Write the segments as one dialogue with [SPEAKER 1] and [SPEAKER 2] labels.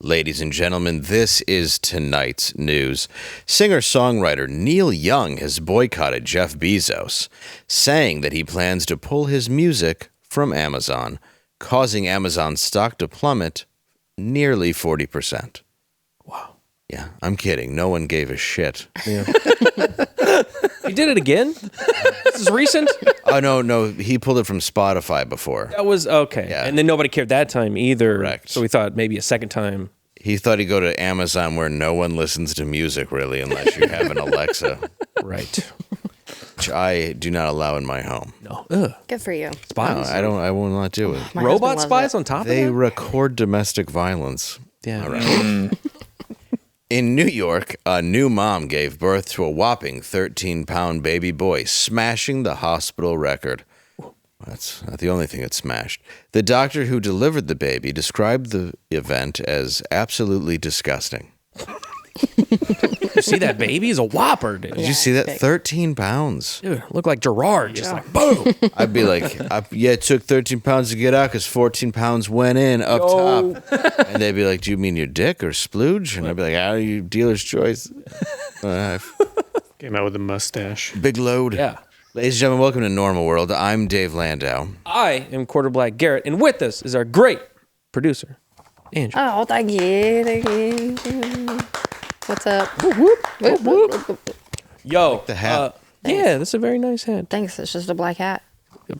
[SPEAKER 1] Ladies and gentlemen, this is tonight's news. Singer-songwriter Neil Young has boycotted Jeff Bezos, saying that he plans to pull his music from Amazon, causing Amazon stock to plummet nearly 40%.
[SPEAKER 2] Wow.
[SPEAKER 1] Yeah, I'm kidding. No one gave a shit.
[SPEAKER 2] Yeah. He did it again? This is recent?
[SPEAKER 1] Oh, no. He pulled it from Spotify before.
[SPEAKER 2] That was okay.
[SPEAKER 1] Yeah.
[SPEAKER 2] And then nobody cared that time either.
[SPEAKER 1] Correct.
[SPEAKER 2] So we thought maybe a second time.
[SPEAKER 1] He thought he'd go to Amazon where no one listens to music, really, unless you have an Alexa.
[SPEAKER 2] Right.
[SPEAKER 1] Which I do not allow in my home.
[SPEAKER 2] No. Ugh.
[SPEAKER 3] Good for you.
[SPEAKER 2] Spies?
[SPEAKER 1] No, I will not do it.
[SPEAKER 3] My
[SPEAKER 2] Robot
[SPEAKER 3] husband
[SPEAKER 2] spies
[SPEAKER 3] loves
[SPEAKER 2] on top
[SPEAKER 1] They
[SPEAKER 2] of that?
[SPEAKER 1] record domestic violence.
[SPEAKER 2] Yeah.
[SPEAKER 1] All right. In New York, a new mom gave birth to a whopping 13-pound baby boy, smashing the hospital record. That's not the only thing it smashed. The doctor who delivered the baby described the event as absolutely disgusting.
[SPEAKER 2] You see that baby? He's a whopper, dude.
[SPEAKER 1] Did you see that? 13 pounds.
[SPEAKER 2] Dude, look like Gerard. Just like, boom.
[SPEAKER 1] I'd be like, yeah, it took 13 pounds to get out because 14 pounds went in up top. And they'd be like, do you mean your dick or splooge? And I'd be like, how are you, dealer's choice?
[SPEAKER 4] Came out with a mustache.
[SPEAKER 1] Big load.
[SPEAKER 2] Yeah.
[SPEAKER 1] Ladies and gentlemen, welcome to Normal World. I'm Dave Landau.
[SPEAKER 2] I am Quarter Black Garrett, and with us is our great producer, Andrew.
[SPEAKER 3] Oh, thank you. What's up?
[SPEAKER 2] Whoop, whoop. Yo.
[SPEAKER 1] the hat.
[SPEAKER 2] Yeah, that's a very nice hat.
[SPEAKER 3] Thanks. It's just a black hat.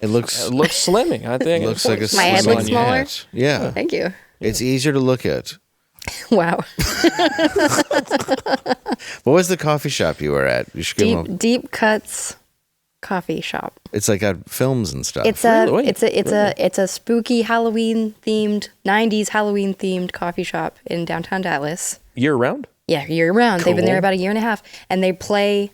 [SPEAKER 1] It looks
[SPEAKER 2] slimming, I think.
[SPEAKER 1] looks like a
[SPEAKER 3] My head
[SPEAKER 1] slim
[SPEAKER 3] looks
[SPEAKER 1] on your
[SPEAKER 3] smaller?
[SPEAKER 1] hat. Yeah.
[SPEAKER 3] Thank you.
[SPEAKER 1] It's easier to look at.
[SPEAKER 3] Wow.
[SPEAKER 1] What was the coffee shop you were at? You should give them
[SPEAKER 3] Deep Cuts coffee shop.
[SPEAKER 1] It's like got films and stuff.
[SPEAKER 3] It's a spooky Halloween themed 90s Halloween themed coffee shop in downtown Dallas.
[SPEAKER 2] Year round?
[SPEAKER 3] Yeah, year round. They've been there
[SPEAKER 2] Cool.
[SPEAKER 3] about a year and a half, and they play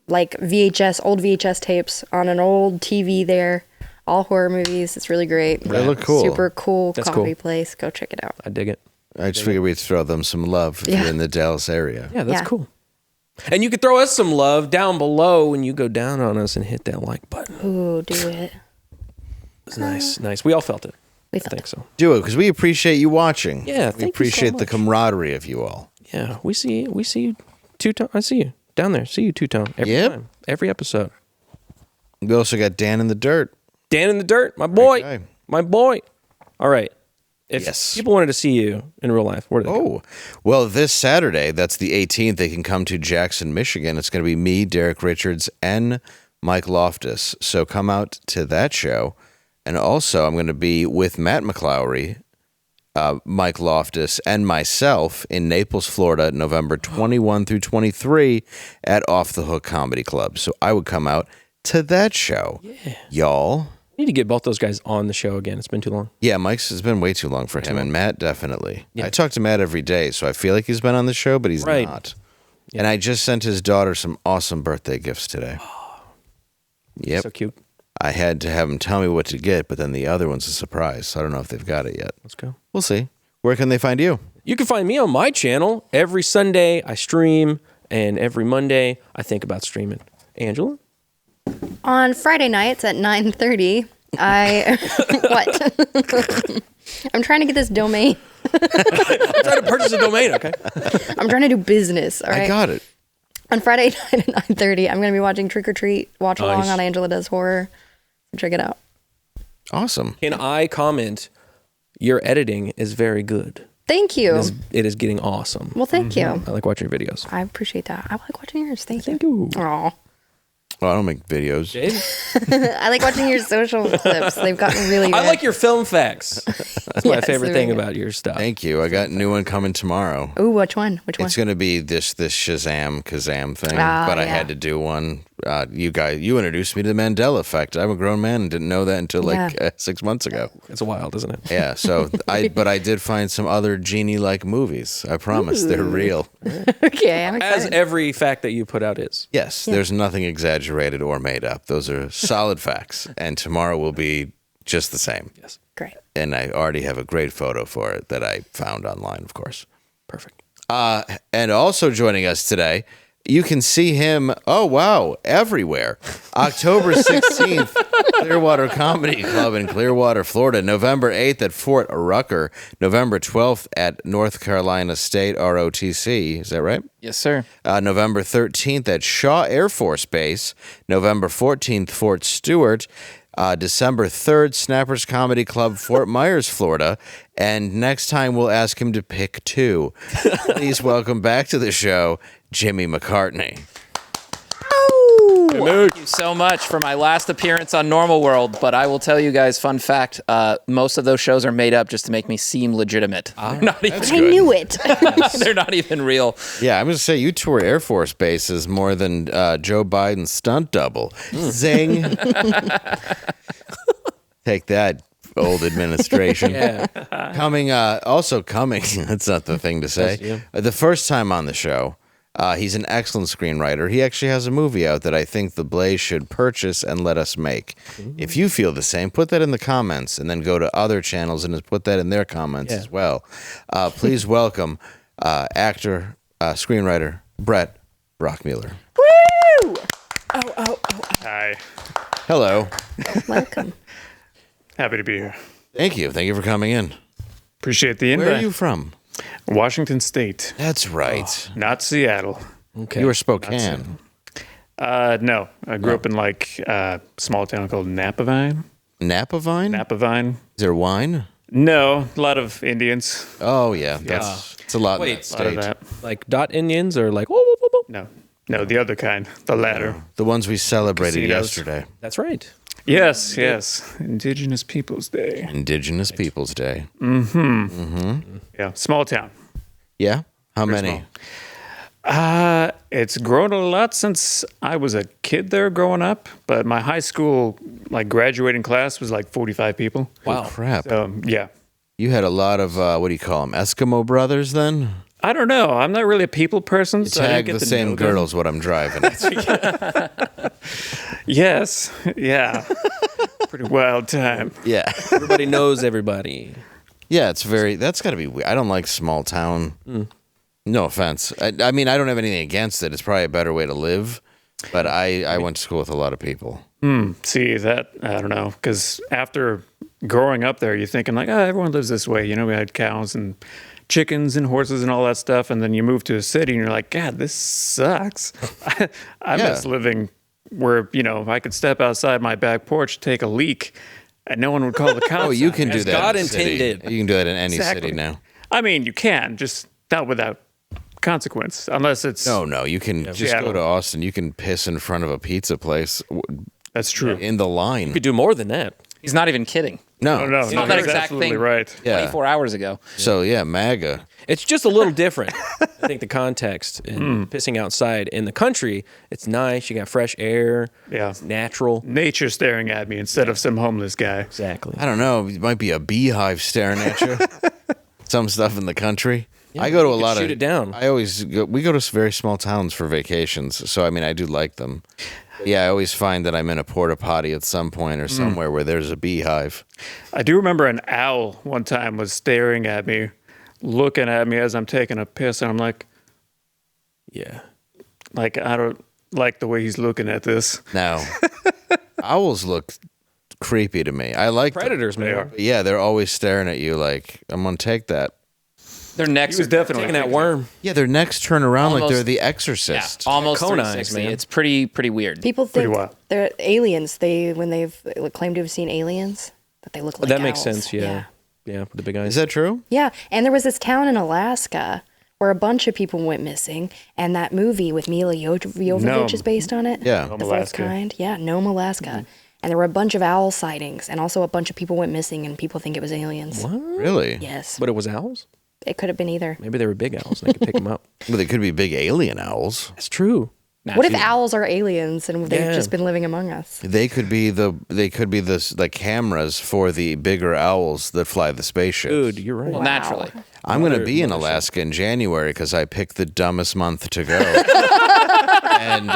[SPEAKER 3] like old VHS tapes on an old TV there. All horror movies. It's really great.
[SPEAKER 1] They look cool.
[SPEAKER 3] Super cool
[SPEAKER 2] That's
[SPEAKER 3] coffee
[SPEAKER 2] cool.
[SPEAKER 3] place. Go check it out.
[SPEAKER 2] I dig it.
[SPEAKER 1] I just figured we'd throw them some love if
[SPEAKER 3] Yeah.
[SPEAKER 1] you're in the Dallas area.
[SPEAKER 2] Yeah, that's
[SPEAKER 3] Yeah.
[SPEAKER 2] cool. And you can throw us some love down below when you go down on us and hit that like button.
[SPEAKER 3] Ooh, do it.
[SPEAKER 2] It's nice. We all felt it.
[SPEAKER 3] We
[SPEAKER 2] I
[SPEAKER 3] felt
[SPEAKER 2] think
[SPEAKER 3] it.
[SPEAKER 2] so.
[SPEAKER 1] Do it because we appreciate you watching.
[SPEAKER 2] Yeah,
[SPEAKER 1] we
[SPEAKER 2] thank you so
[SPEAKER 1] appreciate the
[SPEAKER 2] much.
[SPEAKER 1] camaraderie of you all.
[SPEAKER 2] Yeah, we see you two-tone. I see you down there. See you two-tone every
[SPEAKER 1] Yep.
[SPEAKER 2] time. Every episode.
[SPEAKER 1] We also got Dan in the dirt.
[SPEAKER 2] Dan in the dirt, my boy.
[SPEAKER 1] Okay.
[SPEAKER 2] My boy. All right. If
[SPEAKER 1] Yes.
[SPEAKER 2] people wanted to see you in real life, where do they go?
[SPEAKER 1] Oh, well, this Saturday, that's the 18th, they can come to Jackson, Michigan. It's going to be me, Derek Richards, and Mike Loftus. So come out to that show. And also, I'm going to be with Matt McClowry, Mike Loftus, and myself in Naples, Florida, November 21 through 23 at Off the Hook Comedy Club. So I would come out to that show. Yeah. Y'all.
[SPEAKER 2] We need to get both those guys on the show again. It's been too long.
[SPEAKER 1] Yeah, Mike's has been way too long for him, and Matt definitely.
[SPEAKER 2] Yeah.
[SPEAKER 1] I talk to Matt every day, so I feel like he's been on the show, but he's
[SPEAKER 2] Right.
[SPEAKER 1] not. And I just sent his daughter some awesome birthday gifts today. Yep.
[SPEAKER 2] So cute.
[SPEAKER 1] I had to have him tell me what to get, but then the other one's a surprise, so I don't know if they've got it yet.
[SPEAKER 2] Let's go.
[SPEAKER 1] We'll see. Where can they find you?
[SPEAKER 2] You can find me on my channel. Every Sunday I stream, and every Monday I think about streaming. Angela?
[SPEAKER 3] On Friday nights at 9:30, what? I'm trying to get this domain.
[SPEAKER 2] I'm trying to purchase a domain, okay?
[SPEAKER 3] I'm trying to do business. All right.
[SPEAKER 1] I got it.
[SPEAKER 3] On Friday night at 9:30, I'm going to be watching Trick or Treat Watch Along
[SPEAKER 2] Nice.
[SPEAKER 3] on Angela Does Horror. Check it out.
[SPEAKER 1] Awesome.
[SPEAKER 2] Can I comment? Your editing is very good.
[SPEAKER 3] Thank you.
[SPEAKER 2] It is getting awesome.
[SPEAKER 3] Well, thank you.
[SPEAKER 2] I like watching your videos.
[SPEAKER 3] I appreciate that. I like watching yours. Thank
[SPEAKER 2] Thank
[SPEAKER 3] you.
[SPEAKER 2] you.
[SPEAKER 3] Aw.
[SPEAKER 1] Well, I don't make videos.
[SPEAKER 2] Jade?
[SPEAKER 3] I like watching your social clips. They've gotten really good.
[SPEAKER 2] I like your film facts. That's my
[SPEAKER 3] Yes,
[SPEAKER 2] favorite
[SPEAKER 3] they're
[SPEAKER 2] thing
[SPEAKER 3] good.
[SPEAKER 2] about your stuff.
[SPEAKER 1] Thank you. I got a new one coming tomorrow.
[SPEAKER 3] Ooh, which one? Which one?
[SPEAKER 1] It's going to be this Kazam thing,
[SPEAKER 3] Ah,
[SPEAKER 1] but I
[SPEAKER 3] yeah.
[SPEAKER 1] had to do one. You introduced me to the Mandela effect. I'm a grown man and didn't know that until like
[SPEAKER 3] Yeah.
[SPEAKER 1] 6 months ago.
[SPEAKER 2] It's wild, isn't it?
[SPEAKER 1] Yeah, so I did find some other genie-like movies. I promise they're real.
[SPEAKER 3] Okay, I'm
[SPEAKER 2] As
[SPEAKER 3] excited.
[SPEAKER 2] every fact that you put out is.
[SPEAKER 1] Yes, there's nothing exaggerated or made up. Those are solid facts, and tomorrow will be just the same.
[SPEAKER 2] Yes.
[SPEAKER 3] Great.
[SPEAKER 1] And I already have a great photo for it that I found online, of course.
[SPEAKER 2] Perfect.
[SPEAKER 1] And also joining us today You can see him, everywhere. October 16th, Clearwater Comedy Club in Clearwater, Florida. November 8th at Fort Rucker. November 12th at North Carolina State ROTC. Is that right?
[SPEAKER 5] Yes, sir.
[SPEAKER 1] November 13th at Shaw Air Force Base. November 14th, Fort Stewart. December 3rd, Snappers Comedy Club, Fort Myers, Florida. And next time we'll ask him to pick 2. Please welcome back to the show, Jimmy McCartney.
[SPEAKER 5] Thank you so much for my last appearance on Normal World, but I will tell you guys, fun fact, most of those shows are made up just to make me seem legitimate. They're not even,
[SPEAKER 3] I knew it.
[SPEAKER 5] they're not even real.
[SPEAKER 1] Yeah, I'm going to say you tour Air Force bases more than Joe Biden's stunt double. Zing. Take that, old administration. Coming, that's not the thing to say. The first time on the show, he's an excellent screenwriter. He actually has a movie out that I think the Blaze should purchase and let us make. If you feel the same, put that in the comments and then go to other channels and put that in their comments as well. Please welcome actor, screenwriter, Brett Brockmeuller.
[SPEAKER 3] Woo! Oh.
[SPEAKER 4] Hi.
[SPEAKER 1] Hello.
[SPEAKER 3] Welcome.
[SPEAKER 4] Happy to be here.
[SPEAKER 1] Thank you. Thank you for coming in.
[SPEAKER 4] Appreciate the invite.
[SPEAKER 1] Where are you from?
[SPEAKER 4] Washington State,
[SPEAKER 1] That's right.
[SPEAKER 4] not Seattle.
[SPEAKER 2] Okay.
[SPEAKER 1] You were Spokane.
[SPEAKER 4] No, I grew up in a small town called Napavine.
[SPEAKER 1] Napavine?
[SPEAKER 4] Napavine.
[SPEAKER 1] Is there wine?
[SPEAKER 4] No, a lot of Indians.
[SPEAKER 1] Oh, yeah. It's a lot in
[SPEAKER 2] Wait,
[SPEAKER 1] that
[SPEAKER 4] A lot of
[SPEAKER 1] state.
[SPEAKER 4] that.
[SPEAKER 2] Like dot Indians or like, whoa, whoa, whoa, whoa.
[SPEAKER 4] No, the other kind, the latter.
[SPEAKER 1] The ones we celebrated
[SPEAKER 4] Casinos.
[SPEAKER 1] yesterday.
[SPEAKER 2] That's right.
[SPEAKER 4] Yes. Indigenous Peoples Day.
[SPEAKER 1] Indigenous Peoples Day.
[SPEAKER 4] Yeah, small town.
[SPEAKER 1] Yeah? How many?
[SPEAKER 4] It's grown a lot since I was a kid there growing up, but my high school graduating class was 45 people.
[SPEAKER 2] Wow.
[SPEAKER 1] Crap.
[SPEAKER 4] Yeah.
[SPEAKER 1] You had a lot of, what do you call them, Eskimo brothers then?
[SPEAKER 4] I don't know. I'm not really a people person, so I didn't
[SPEAKER 1] Tag
[SPEAKER 4] get
[SPEAKER 1] the
[SPEAKER 4] to
[SPEAKER 1] same
[SPEAKER 4] know them.
[SPEAKER 1] girls what I'm driving at.
[SPEAKER 4] Yes. Yeah. Pretty wild time.
[SPEAKER 1] Yeah.
[SPEAKER 2] Everybody knows everybody.
[SPEAKER 1] Yeah, that's got to be weird. I don't like small town. No offense. I mean, I don't have anything against it. It's probably a better way to live, but I went to school with a lot of people.
[SPEAKER 4] See, that, I don't know, because after growing up there, you're thinking everyone lives this way. We had cows and chickens and horses and all that stuff, and then you move to a city and you're like, God, this sucks. I miss living where, I could step outside my back porch, take a leak, and no one would call the cops.
[SPEAKER 1] Oh, you can do
[SPEAKER 2] As
[SPEAKER 1] that.
[SPEAKER 2] God
[SPEAKER 1] in a city.
[SPEAKER 2] intended.
[SPEAKER 1] You can do that in any
[SPEAKER 4] Exactly.
[SPEAKER 1] city now.
[SPEAKER 4] I mean, you can, just not without consequence, unless it's...
[SPEAKER 1] No, you can just go
[SPEAKER 4] Seattle.
[SPEAKER 1] to Austin. You can piss in front of a pizza place
[SPEAKER 4] That's true.
[SPEAKER 1] in the line.
[SPEAKER 2] You could do more than that.
[SPEAKER 5] He's not even kidding.
[SPEAKER 1] No,
[SPEAKER 4] No,
[SPEAKER 5] It's not that
[SPEAKER 4] that's
[SPEAKER 5] exact
[SPEAKER 4] absolutely
[SPEAKER 5] thing.
[SPEAKER 4] right.
[SPEAKER 1] Yeah.
[SPEAKER 5] 24 hours ago.
[SPEAKER 1] So yeah, MAGA.
[SPEAKER 2] It's just a little different. I think the context in pissing outside in the country, it's nice. You got fresh air.
[SPEAKER 4] Yeah.
[SPEAKER 2] It's natural.
[SPEAKER 4] Nature staring at me instead of some homeless guy.
[SPEAKER 2] Exactly.
[SPEAKER 1] I don't know. It might be a beehive staring at you. Some stuff in the country. I go to a
[SPEAKER 2] could
[SPEAKER 1] lot of.
[SPEAKER 2] shoot it down.
[SPEAKER 1] We go to very small towns for vacations, so I mean I do like them. Yeah, I always find that I'm in a porta potty at some point or somewhere where there's a beehive.
[SPEAKER 4] I do remember an owl one time was staring at me, looking at me as I'm taking a piss, and I'm like,
[SPEAKER 2] Yeah.
[SPEAKER 4] I don't like the way he's looking at this.
[SPEAKER 1] Now, owls look creepy to me. I like them.
[SPEAKER 2] Predators, man.
[SPEAKER 4] They are.
[SPEAKER 1] Yeah, they're always staring at you like I'm gonna take that.
[SPEAKER 5] Their necks
[SPEAKER 4] He was
[SPEAKER 5] are
[SPEAKER 4] definitely
[SPEAKER 2] Taking that worm.
[SPEAKER 1] Yeah, their necks turn around like
[SPEAKER 5] Almost-
[SPEAKER 1] they're the
[SPEAKER 5] yeah,
[SPEAKER 1] Exorcist.
[SPEAKER 5] almost
[SPEAKER 2] Cone eyes,
[SPEAKER 5] 360.
[SPEAKER 2] man.
[SPEAKER 5] It's pretty weird.
[SPEAKER 3] People
[SPEAKER 4] Pretty
[SPEAKER 3] think
[SPEAKER 4] wild.
[SPEAKER 3] they're aliens. When they've claimed to have seen aliens, that they look like
[SPEAKER 2] That makes
[SPEAKER 3] owls.
[SPEAKER 2] sense. Yeah. Yeah. With the big eyes.
[SPEAKER 1] Is that true?
[SPEAKER 3] Yeah, and there was this town in Alaska where a bunch of people went missing, and that movie with Mila Jovovich
[SPEAKER 4] Nome.
[SPEAKER 3] is based on it.
[SPEAKER 1] Yeah.
[SPEAKER 3] The Fourth
[SPEAKER 4] Alaska.
[SPEAKER 3] Kind. Yeah, Nome, Alaska. And there were a bunch of owl sightings, and also a bunch of people went missing, and people think it was aliens.
[SPEAKER 1] Really?
[SPEAKER 3] Yes,
[SPEAKER 2] But it was owls?
[SPEAKER 3] it could have been either.
[SPEAKER 2] Maybe they were big owls and they could pick them up.
[SPEAKER 1] Well, they could be big alien owls.
[SPEAKER 2] That's true.
[SPEAKER 3] What if owls are aliens and they've
[SPEAKER 2] Yeah.
[SPEAKER 3] just been living among us?
[SPEAKER 1] They could be the cameras for the bigger owls that fly the spaceships.
[SPEAKER 2] Dude, you're right.
[SPEAKER 5] Well, naturally.
[SPEAKER 1] I'm going to be in Alaska in January because I picked the dumbest month to go. And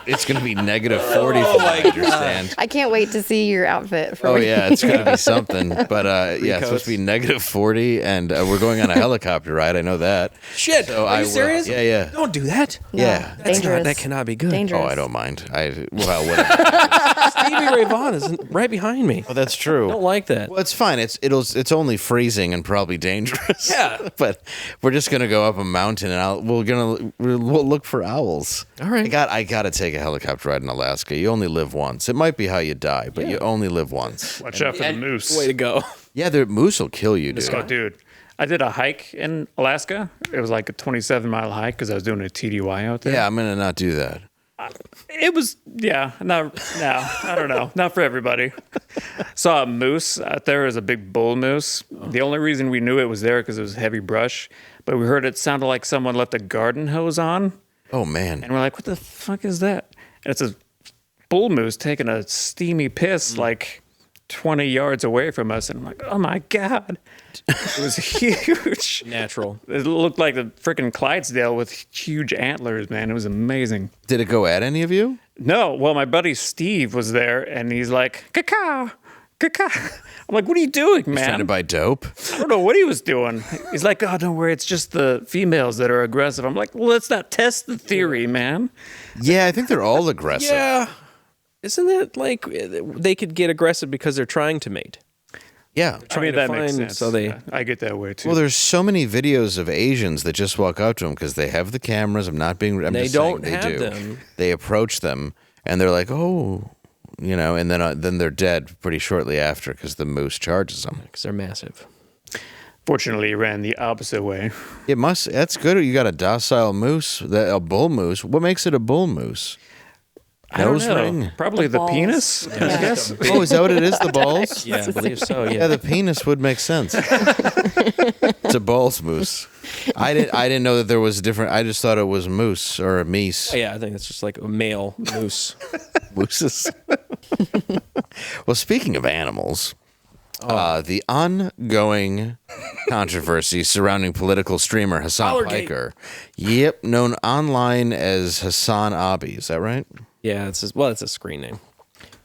[SPEAKER 1] It's going to be negative 40 from what I understand.
[SPEAKER 3] I can't wait to see your outfit for
[SPEAKER 1] Oh,
[SPEAKER 3] when-
[SPEAKER 1] yeah, it's going to be something. But yeah, it's supposed to be negative 40, and we're going on a helicopter ride. I know that.
[SPEAKER 2] Shit.
[SPEAKER 1] So
[SPEAKER 2] Are you
[SPEAKER 1] will-
[SPEAKER 2] serious?
[SPEAKER 1] Yeah.
[SPEAKER 2] Don't do that.
[SPEAKER 3] No,
[SPEAKER 1] Yeah.
[SPEAKER 3] dangerous.
[SPEAKER 2] That cannot be good.
[SPEAKER 3] Dangerous.
[SPEAKER 1] Oh, I don't mind. Well, whatever.
[SPEAKER 2] Stevie Ray Vaughan is right behind me.
[SPEAKER 1] Oh, that's true.
[SPEAKER 2] I don't like that.
[SPEAKER 1] Well, it's fine. It's only freezing and probably dangerous.
[SPEAKER 2] Yeah.
[SPEAKER 1] But we're just gonna go up a mountain and we'll look for owls.
[SPEAKER 2] All right.
[SPEAKER 1] I gotta take a helicopter ride in Alaska. You only live once. It might be how you die, but you only live once.
[SPEAKER 4] Watch out for the moose.
[SPEAKER 2] Way to go.
[SPEAKER 1] Yeah, the moose will kill you, dude.
[SPEAKER 4] Oh, dude. I did a hike in Alaska. It was like a 27-mile hike because I was doing a TDY out there.
[SPEAKER 1] Yeah, I'm gonna not do that.
[SPEAKER 4] It was, I don't know. Not for everybody. Saw a moose out there. It was a big bull moose. The only reason we knew it was there because it was heavy brush, but we heard it sounded like someone left a garden hose on.
[SPEAKER 1] Oh man.
[SPEAKER 4] And we're like, what the fuck is that? And it's a bull moose taking a steamy piss like 20 yards away from us. And I'm like, oh my God. It was huge.
[SPEAKER 2] Natural.
[SPEAKER 4] It looked like the freaking Clydesdale with huge antlers, man. It was amazing.
[SPEAKER 1] Did it go at any of you?
[SPEAKER 4] No, well, my buddy Steve was there, and he's like, caca, caca. I'm like, what are you doing, man?
[SPEAKER 1] Trying to buy dope?
[SPEAKER 4] I don't know what he was doing. He's like, oh, don't worry, it's just the females that are aggressive. I'm like, well, let's not test the theory, man.
[SPEAKER 1] Yeah, I think they're all aggressive.
[SPEAKER 2] Yeah. Isn't it like they could get aggressive because they're trying to mate?
[SPEAKER 1] Yeah.
[SPEAKER 4] I mean,
[SPEAKER 2] to
[SPEAKER 4] that makes
[SPEAKER 2] find-
[SPEAKER 4] sense.
[SPEAKER 2] so they-
[SPEAKER 4] Yeah, I get that way, too.
[SPEAKER 1] Well, there's so many videos of Asians that just walk up to them because they have the cameras. I'm
[SPEAKER 2] They
[SPEAKER 1] just
[SPEAKER 2] don't
[SPEAKER 1] saying
[SPEAKER 2] have
[SPEAKER 1] do.
[SPEAKER 2] them.
[SPEAKER 1] They approach them and they're like, oh, and then they're dead pretty shortly after because the moose charges them.
[SPEAKER 2] Because they're massive.
[SPEAKER 4] Fortunately, it ran the opposite way.
[SPEAKER 1] That's good. You got a docile moose, a bull moose. What makes it a bull moose?
[SPEAKER 4] I don't
[SPEAKER 1] Nose
[SPEAKER 4] know.
[SPEAKER 1] ring?
[SPEAKER 4] Probably the
[SPEAKER 3] balls.
[SPEAKER 4] penis, I
[SPEAKER 3] Yeah.
[SPEAKER 4] guess.
[SPEAKER 1] Oh, is that what it is? The balls?
[SPEAKER 2] Yeah, I believe so.
[SPEAKER 1] Yeah,
[SPEAKER 2] Yeah.
[SPEAKER 1] the penis would make sense. It's a balls moose. I didn't know that there was different. I just thought it was moose or a meese.
[SPEAKER 2] Yeah, I think it's just like a male moose.
[SPEAKER 1] Mooses. Well, speaking of animals, the ongoing controversy surrounding political streamer Hasan
[SPEAKER 2] Dollargate.
[SPEAKER 1] Piker. Yep, known online as HasanAbi. Is that right?
[SPEAKER 2] Yeah, it's a screen name.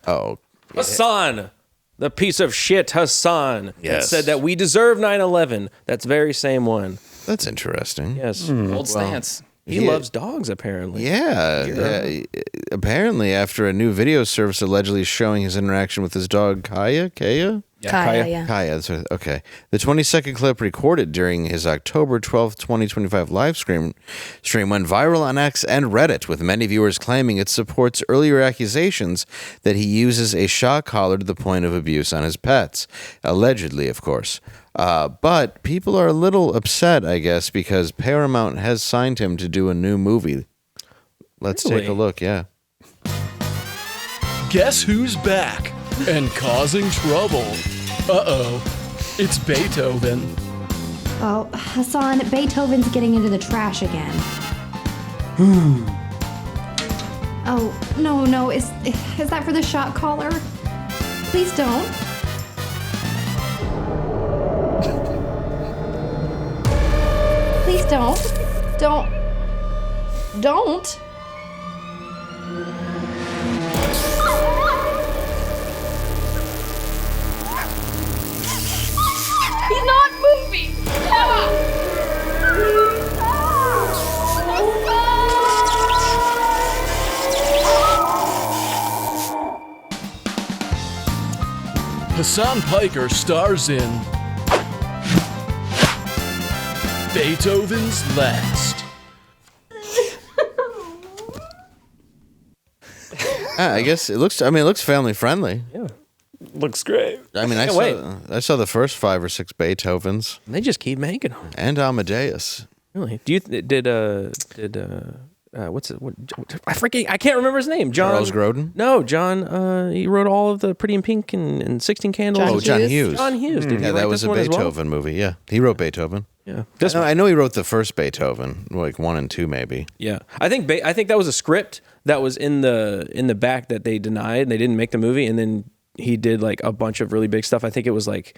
[SPEAKER 1] Oh,
[SPEAKER 2] Hasan, the piece of shit Hasan, that
[SPEAKER 1] Yes.
[SPEAKER 2] said that we deserve 9/11. That's very same one.
[SPEAKER 1] that's interesting.
[SPEAKER 2] Yes.
[SPEAKER 5] Old stance.
[SPEAKER 2] He
[SPEAKER 1] Yeah.
[SPEAKER 2] loves dogs, apparently.
[SPEAKER 1] Yeah, apparently after a new video service allegedly showing his interaction with his dog Kaya.
[SPEAKER 3] Kaya, yeah.
[SPEAKER 1] Kaya, that's right. Okay. The 20-second clip recorded during his October 12th, 2025 live stream went viral on X and Reddit, with many viewers claiming it supports earlier accusations that he uses a shock collar to the point of abuse on his pets. Allegedly, of course. But people are a little upset, I guess, because Paramount has signed him to do a new movie. Let's take
[SPEAKER 2] Really?
[SPEAKER 1] a look, yeah.
[SPEAKER 6] Guess who's back and causing trouble? Uh-oh, it's Beethoven.
[SPEAKER 7] Oh, Hasan, Beethoven's getting into the trash again. Oh, no, is that for the shot collar? Please don't. Please don't. Don't.
[SPEAKER 8] He's not moving! Emma!
[SPEAKER 6] Hasan Piker stars in Beethoven's Last.
[SPEAKER 1] I guess it looks family friendly.
[SPEAKER 4] Looks great.
[SPEAKER 1] I mean, I saw the first 5 or 6 Beethovens
[SPEAKER 2] They just keep making them.
[SPEAKER 1] and Amadeus.
[SPEAKER 2] Really? Do you what's it? I can't remember his name. John
[SPEAKER 1] Charles Grodin?
[SPEAKER 2] No, John. He wrote all of the Pretty in Pink and 16 Candles.
[SPEAKER 3] John
[SPEAKER 1] Oh, John
[SPEAKER 3] Hughes?
[SPEAKER 1] Hughes.
[SPEAKER 2] John Hughes. Did he
[SPEAKER 1] Yeah,
[SPEAKER 2] write
[SPEAKER 1] that was
[SPEAKER 2] this
[SPEAKER 1] a
[SPEAKER 2] one as well?
[SPEAKER 1] Beethoven movie. Yeah, he wrote Beethoven.
[SPEAKER 2] Yeah.
[SPEAKER 1] I know he wrote the first Beethoven, like 1 and 2, maybe.
[SPEAKER 2] Yeah, I think that was a script that was in the back that they denied. They didn't make the movie, and then he did like a bunch of really big stuff. I think it was like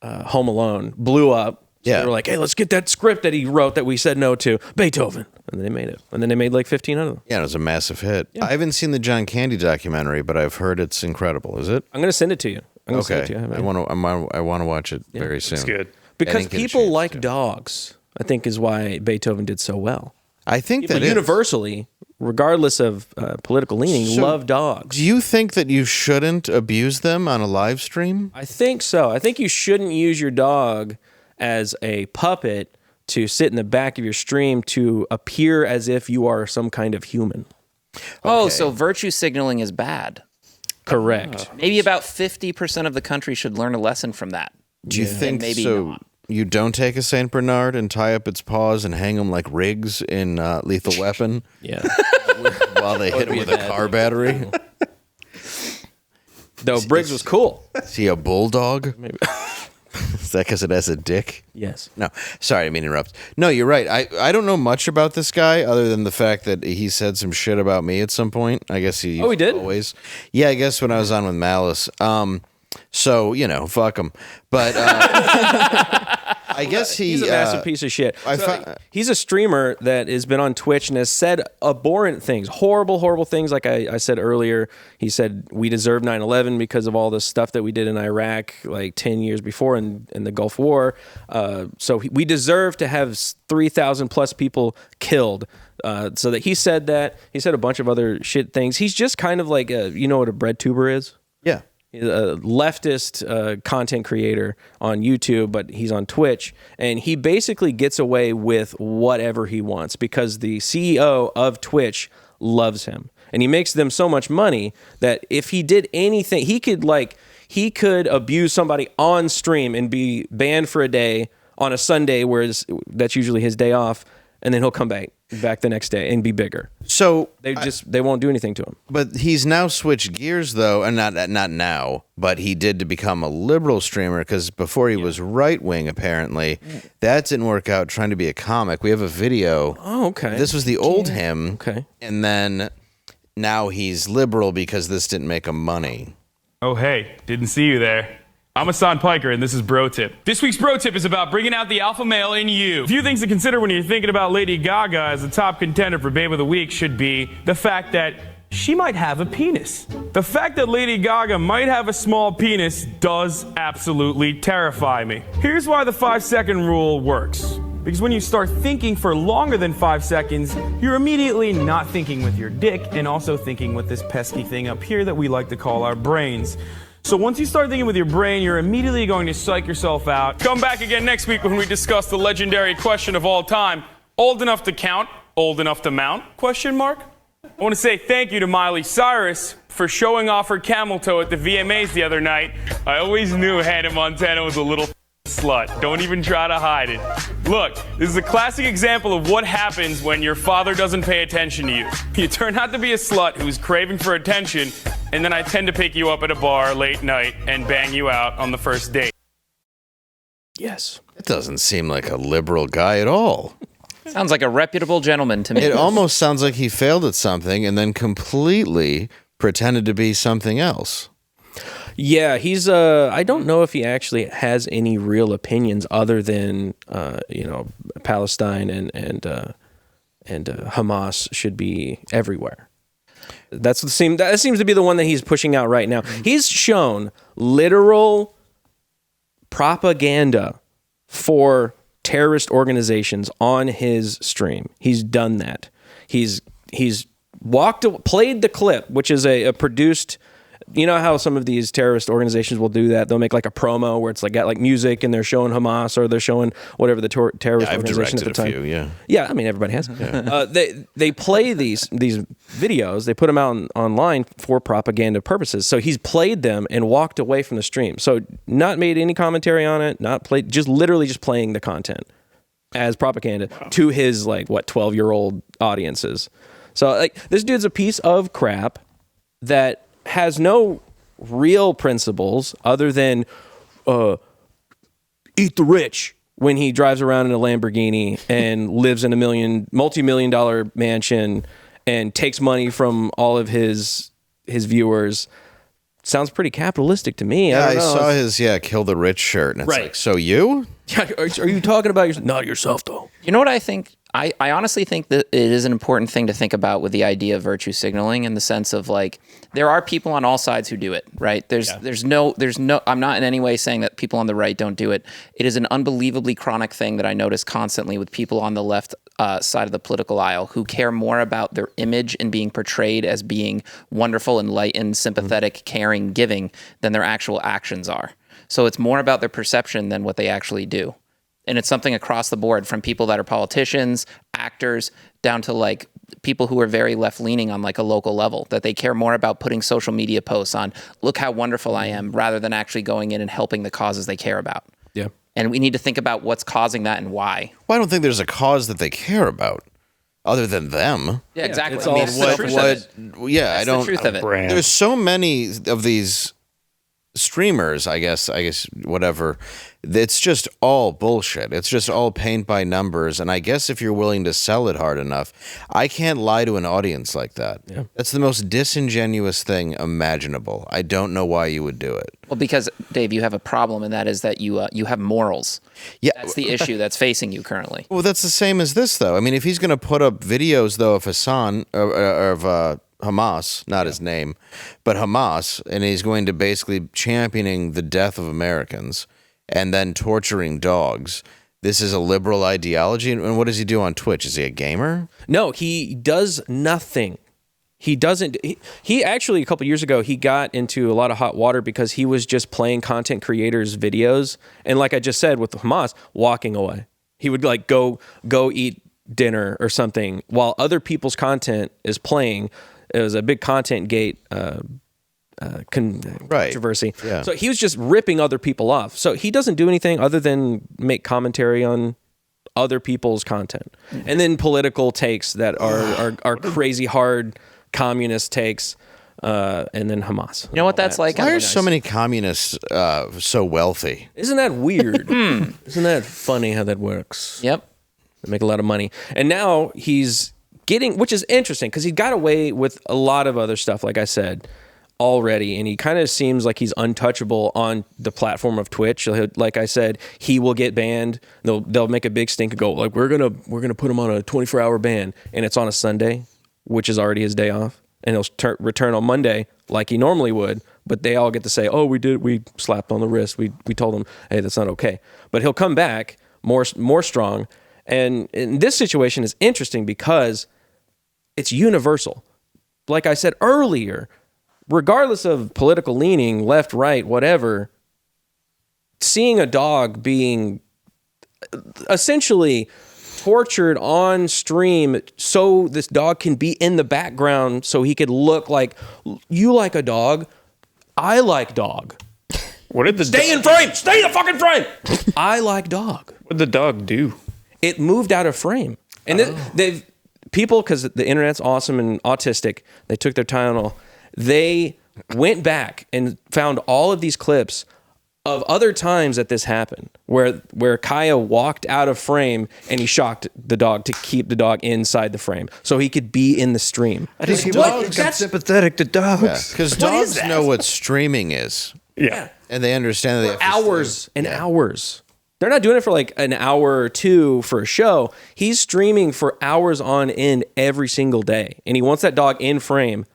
[SPEAKER 2] Home Alone blew up,
[SPEAKER 1] Yeah.
[SPEAKER 2] They were like, hey, let's get that script that he wrote that we said no to, Beethoven. And then they made it. And then they made like 15 of them.
[SPEAKER 1] Yeah, it was a massive hit. I haven't seen the John Candy documentary, but I've heard it's incredible. Is it?
[SPEAKER 2] I'm going to send it to you.
[SPEAKER 1] Okay. I want to watch it very soon.
[SPEAKER 4] It's good.
[SPEAKER 2] Because people like dogs, I think is why Beethoven did so well.
[SPEAKER 1] I think
[SPEAKER 2] People
[SPEAKER 1] that
[SPEAKER 2] universally, regardless of political leaning, love dogs.
[SPEAKER 1] Do you think that you shouldn't abuse them on a live stream?
[SPEAKER 2] I think so. I think you shouldn't use your dog as a puppet to sit in the back of your stream to appear as if you are some kind of human.
[SPEAKER 5] Oh, so virtue signaling is bad.
[SPEAKER 2] Correct.
[SPEAKER 5] Maybe about 50% of the country should learn a lesson from that.
[SPEAKER 1] Do you think
[SPEAKER 5] maybe
[SPEAKER 1] so?
[SPEAKER 5] not.
[SPEAKER 1] You don't take a Saint Bernard and tie up its paws and hang them like Riggs in Lethal Weapon
[SPEAKER 2] Yeah.
[SPEAKER 1] while they hit him with a car battery?
[SPEAKER 2] Though Briggs was cool.
[SPEAKER 1] Is he a bulldog?
[SPEAKER 2] Maybe.
[SPEAKER 1] Is that because it has a dick?
[SPEAKER 2] Yes.
[SPEAKER 1] No, sorry, I didn't mean to interrupt. No, you're right. I don't know much about this guy other than the fact that he said some shit about me at some point. I guess he
[SPEAKER 2] did?
[SPEAKER 1] always. Yeah, I guess when I was on with Malice. So, fuck him. But I guess
[SPEAKER 2] He's a massive piece of shit. He's a streamer that has been on Twitch and has said abhorrent things, horrible things. Like I said earlier, he said we deserve 9/11 because of all the stuff that we did in Iraq like 10 years before in the Gulf War. So we deserve to have 3,000 plus people killed. So that he said that. He said a bunch of other shit things. He's just kind of like, you know what a bread tuber is?
[SPEAKER 1] Yeah.
[SPEAKER 2] A leftist content creator on YouTube, but he's on Twitch, and he basically gets away with whatever he wants because the CEO of Twitch loves him, and he makes them so much money that if he did anything, he could abuse somebody on stream and be banned for a day on a Sunday, whereas that's usually his day off, and then he'll come back the next day and be bigger.
[SPEAKER 1] So
[SPEAKER 2] they won't do anything to him.
[SPEAKER 1] But he's now switched gears, though, and not now, but he did to become a liberal streamer because before he was right wing. Apparently, that didn't work out. Trying to be a comic, we have a video.
[SPEAKER 2] Oh, okay.
[SPEAKER 1] This was the old him.
[SPEAKER 2] Okay,
[SPEAKER 1] and then now he's liberal because this didn't make him money.
[SPEAKER 9] Oh, hey, didn't see you there. I'm Hasan Piker, and this is Bro Tip. This week's Bro Tip is about bringing out the alpha male in you. A few things to consider when you're thinking about Lady Gaga as the top contender for Babe of the Week should be the fact that she might have a penis. The fact that Lady Gaga might have a small penis does absolutely terrify me. Here's why the 5-second rule works. Because when you start thinking for longer than 5 seconds, you're immediately not thinking with your dick and also thinking with this pesky thing up here that we like to call our brains. So once you start thinking with your brain, you're immediately going to psych yourself out. Come back again next week when we discuss the legendary question of all time. Old enough to count, old enough to mount? Question mark? I want to say thank you to Miley Cyrus for showing off her camel toe at the VMAs the other night. I always knew Hannah Montana was a little slut. Don't even try to hide it. Look, this is a classic example of what happens when your father doesn't pay attention to you. You turn out to be a slut who's craving for attention, and then I tend to pick you up at a bar late night and bang you out on the first date.
[SPEAKER 2] Yes.
[SPEAKER 1] It doesn't seem like a liberal guy at all.
[SPEAKER 5] Sounds like a reputable gentleman to me.
[SPEAKER 1] It almost sounds like he failed at something and then completely pretended to be something else.
[SPEAKER 2] Yeah, he's I don't know if he actually has any real opinions other than Palestine and Hamas should be everywhere. That seems to be the one that he's pushing out right now. He's shown literal propaganda for terrorist organizations on his stream. He's done that. He's played the clip, which is a produced. You know how some of these terrorist organizations will do that? They'll make like a promo where it's like got like music and they're showing Hamas or they're showing whatever the terrorist organization at the time.
[SPEAKER 1] I've directed a few,
[SPEAKER 2] yeah. I mean, everybody has. They play these videos. They put them out online for propaganda purposes. So he's played them and walked away from the stream. So not made any commentary on it. Not played. Just literally just playing the content as propaganda to his 12-year-old audiences. So like this dude's a piece of crap that has no real principles other than eat the rich when he drives around in a Lamborghini and lives in a multi-million-dollar mansion and takes money from all of his viewers. Sounds pretty capitalistic to me.
[SPEAKER 1] Yeah,
[SPEAKER 2] I don't know.
[SPEAKER 1] saw his Kill the Rich shirt, and it's
[SPEAKER 2] Right.
[SPEAKER 1] like, so you?
[SPEAKER 2] Yeah, are you talking about yourself? Not yourself, though.
[SPEAKER 5] You know what I think? I honestly think that it is an important thing to think about with the idea of virtue signaling, in the sense of like, there are people on all sides who do it, right? There's no, I'm not in any way saying that people on the right don't do it. It is an unbelievably chronic thing that I notice constantly with people on the left side of the political aisle who care more about their image and being portrayed as being wonderful, enlightened, sympathetic, caring, giving than their actual actions are. So it's more about their perception than what they actually do. And it's something across the board, from people that are politicians, actors, down to like people who are very left-leaning on like a local level, that they care more about putting social media posts on, look how wonderful I am, rather than actually going in and helping the causes they care about.
[SPEAKER 2] Yeah.
[SPEAKER 5] And we need to think about what's causing that and why.
[SPEAKER 1] Well, I don't think there's a cause that they care about other than them.
[SPEAKER 5] Yeah, exactly.
[SPEAKER 2] it's all
[SPEAKER 5] That's the truth of it.
[SPEAKER 1] Yeah,
[SPEAKER 5] That's
[SPEAKER 1] I don't.
[SPEAKER 5] the truth of it.
[SPEAKER 4] Brand.
[SPEAKER 1] There's so many of these streamers, I guess whatever. It's just all bullshit. It's just all paint by numbers. And I guess if you're willing to sell it hard enough, I can't lie to an audience like that. Yeah. That's the most disingenuous thing imaginable. I don't know why you would do it.
[SPEAKER 5] Well, because Dave, you have a problem, and that is that you have morals.
[SPEAKER 1] Yeah,
[SPEAKER 5] That's the issue that's facing you currently.
[SPEAKER 1] Well, that's the same as this, though. I mean, if he's going to put up videos, though, of Hasan, of Hamas, not his name, but Hamas, and he's going to basically championing the death of Americans and then torturing dogs. This is a liberal ideology. And what does he do on Twitch? Is he a gamer?
[SPEAKER 2] No, he does nothing. He doesn't. He actually, a couple years ago, he got into a lot of hot water because he was just playing content creators' videos. And like I just said with Hamas, walking away. He would like go eat dinner or something while other people's content is playing. It was a big content gate controversy.
[SPEAKER 1] Yeah.
[SPEAKER 2] So he was just ripping other people off. So he doesn't do anything other than make commentary on other people's content. And then political takes that are crazy hard communist takes, and then Hamas.
[SPEAKER 5] You know what that's like?
[SPEAKER 1] Why are so many communists so wealthy?
[SPEAKER 2] Isn't that weird? Isn't that funny how that works?
[SPEAKER 5] Yep.
[SPEAKER 2] They make a lot of money. And now he's getting, which is interesting because he got away with a lot of other stuff, like I said, already. And he kind of seems like he's untouchable on the platform of Twitch. Like I said, he will get banned. They'll make a big stink and go, like, we're gonna put him on a 24-hour ban. And it's on a Sunday, which is already his day off. And he'll return on Monday like he normally would. But they all get to say, oh, we slapped on the wrist. We told him, hey, that's not okay. But he'll come back more strong. And in this situation is interesting because it's universal. Like I said earlier, regardless of political leaning, left, right, whatever, seeing a dog being essentially tortured on stream so this dog can be in the background so he could look like, you like a dog, I like dog.
[SPEAKER 4] What did the
[SPEAKER 2] Stay in frame! Stay in the fucking frame! I like dog.
[SPEAKER 4] What did the dog do?
[SPEAKER 2] It moved out of frame. And they've people, because the internet's awesome and autistic, they took their time. They went back and found all of these clips of other times that this happened, where Kaya walked out of frame and he shocked the dog to keep the dog inside the frame so he could be in the stream.
[SPEAKER 4] I think dogs are sympathetic to dogs.
[SPEAKER 1] Because dogs know what streaming is.
[SPEAKER 4] Yeah.
[SPEAKER 1] And they understand that they have to
[SPEAKER 2] Hours and hours. They're not doing it for like an hour or two for a show. He's streaming for hours on end every single day. And he wants that dog in frame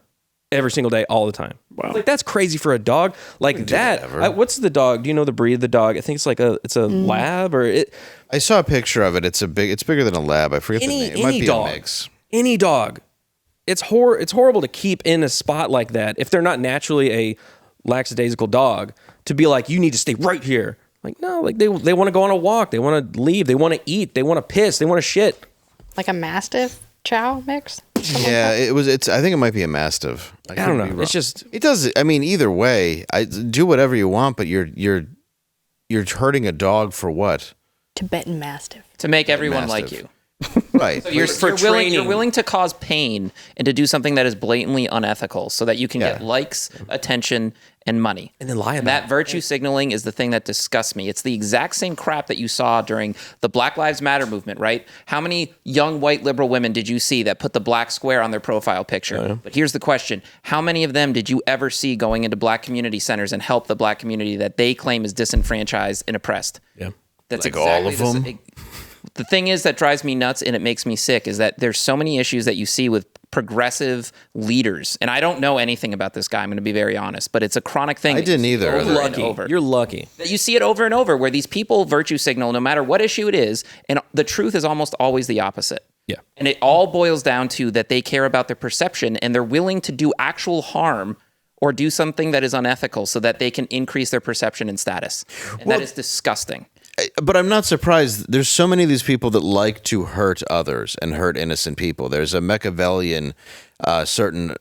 [SPEAKER 2] every single day, all the time.
[SPEAKER 4] Wow.
[SPEAKER 2] Like, that's crazy for a dog. Like that. What's the dog? Do you know the breed of the dog? I think it's like a lab or it.
[SPEAKER 1] I saw a picture of it. It's bigger than a lab. I forget the name. It might be
[SPEAKER 2] dog,
[SPEAKER 1] a mix.
[SPEAKER 2] Any dog. It's horrible to keep in a spot like that if they're not naturally a lackadaisical dog, to be like, you need to stay right here. Like, no, like they want to go on a walk, they want to leave, they want to eat, they want to piss, they want to shit.
[SPEAKER 3] Like a Mastiff Chow mix?
[SPEAKER 1] Yeah, I think it might be a Mastiff.
[SPEAKER 2] I don't know. It's just,
[SPEAKER 1] it does. I mean, either way, do whatever you want, but you're hurting a dog for what?
[SPEAKER 3] Tibetan Mastiff.
[SPEAKER 5] To make everyone like you.
[SPEAKER 1] Right.
[SPEAKER 5] So you're willing to cause pain and to do something that is blatantly unethical so that you can get likes, attention, and money.
[SPEAKER 2] And then lie about
[SPEAKER 5] that. Virtue signaling is the thing that disgusts me. It's the exact same crap that you saw during the Black Lives Matter movement, right? How many young white liberal women did you see that put the black square on their profile picture? But here's the question. How many of them did you ever see going into black community centers and help the black community that they claim is disenfranchised and oppressed?
[SPEAKER 2] Yeah.
[SPEAKER 5] That's
[SPEAKER 1] Like
[SPEAKER 5] exactly
[SPEAKER 1] all of them?
[SPEAKER 5] The thing is that drives me nuts and it makes me sick is that there's so many issues that you see with progressive leaders. And I don't know anything about this guy. I'm going to be very honest, but it's a chronic thing.
[SPEAKER 1] I didn't either.
[SPEAKER 5] Over and
[SPEAKER 2] Lucky.
[SPEAKER 5] over.
[SPEAKER 2] You're lucky.
[SPEAKER 5] That you see it over and over where these people virtue signal no matter what issue it is. And the truth is almost always the opposite.
[SPEAKER 2] Yeah.
[SPEAKER 5] And it all boils down to that they care about their perception and they're willing to do actual harm or do something that is unethical so that they can increase their perception and status. And that is disgusting.
[SPEAKER 1] But I'm not surprised. There's so many of these people that like to hurt others and hurt innocent people. There's a Machiavellian, certain,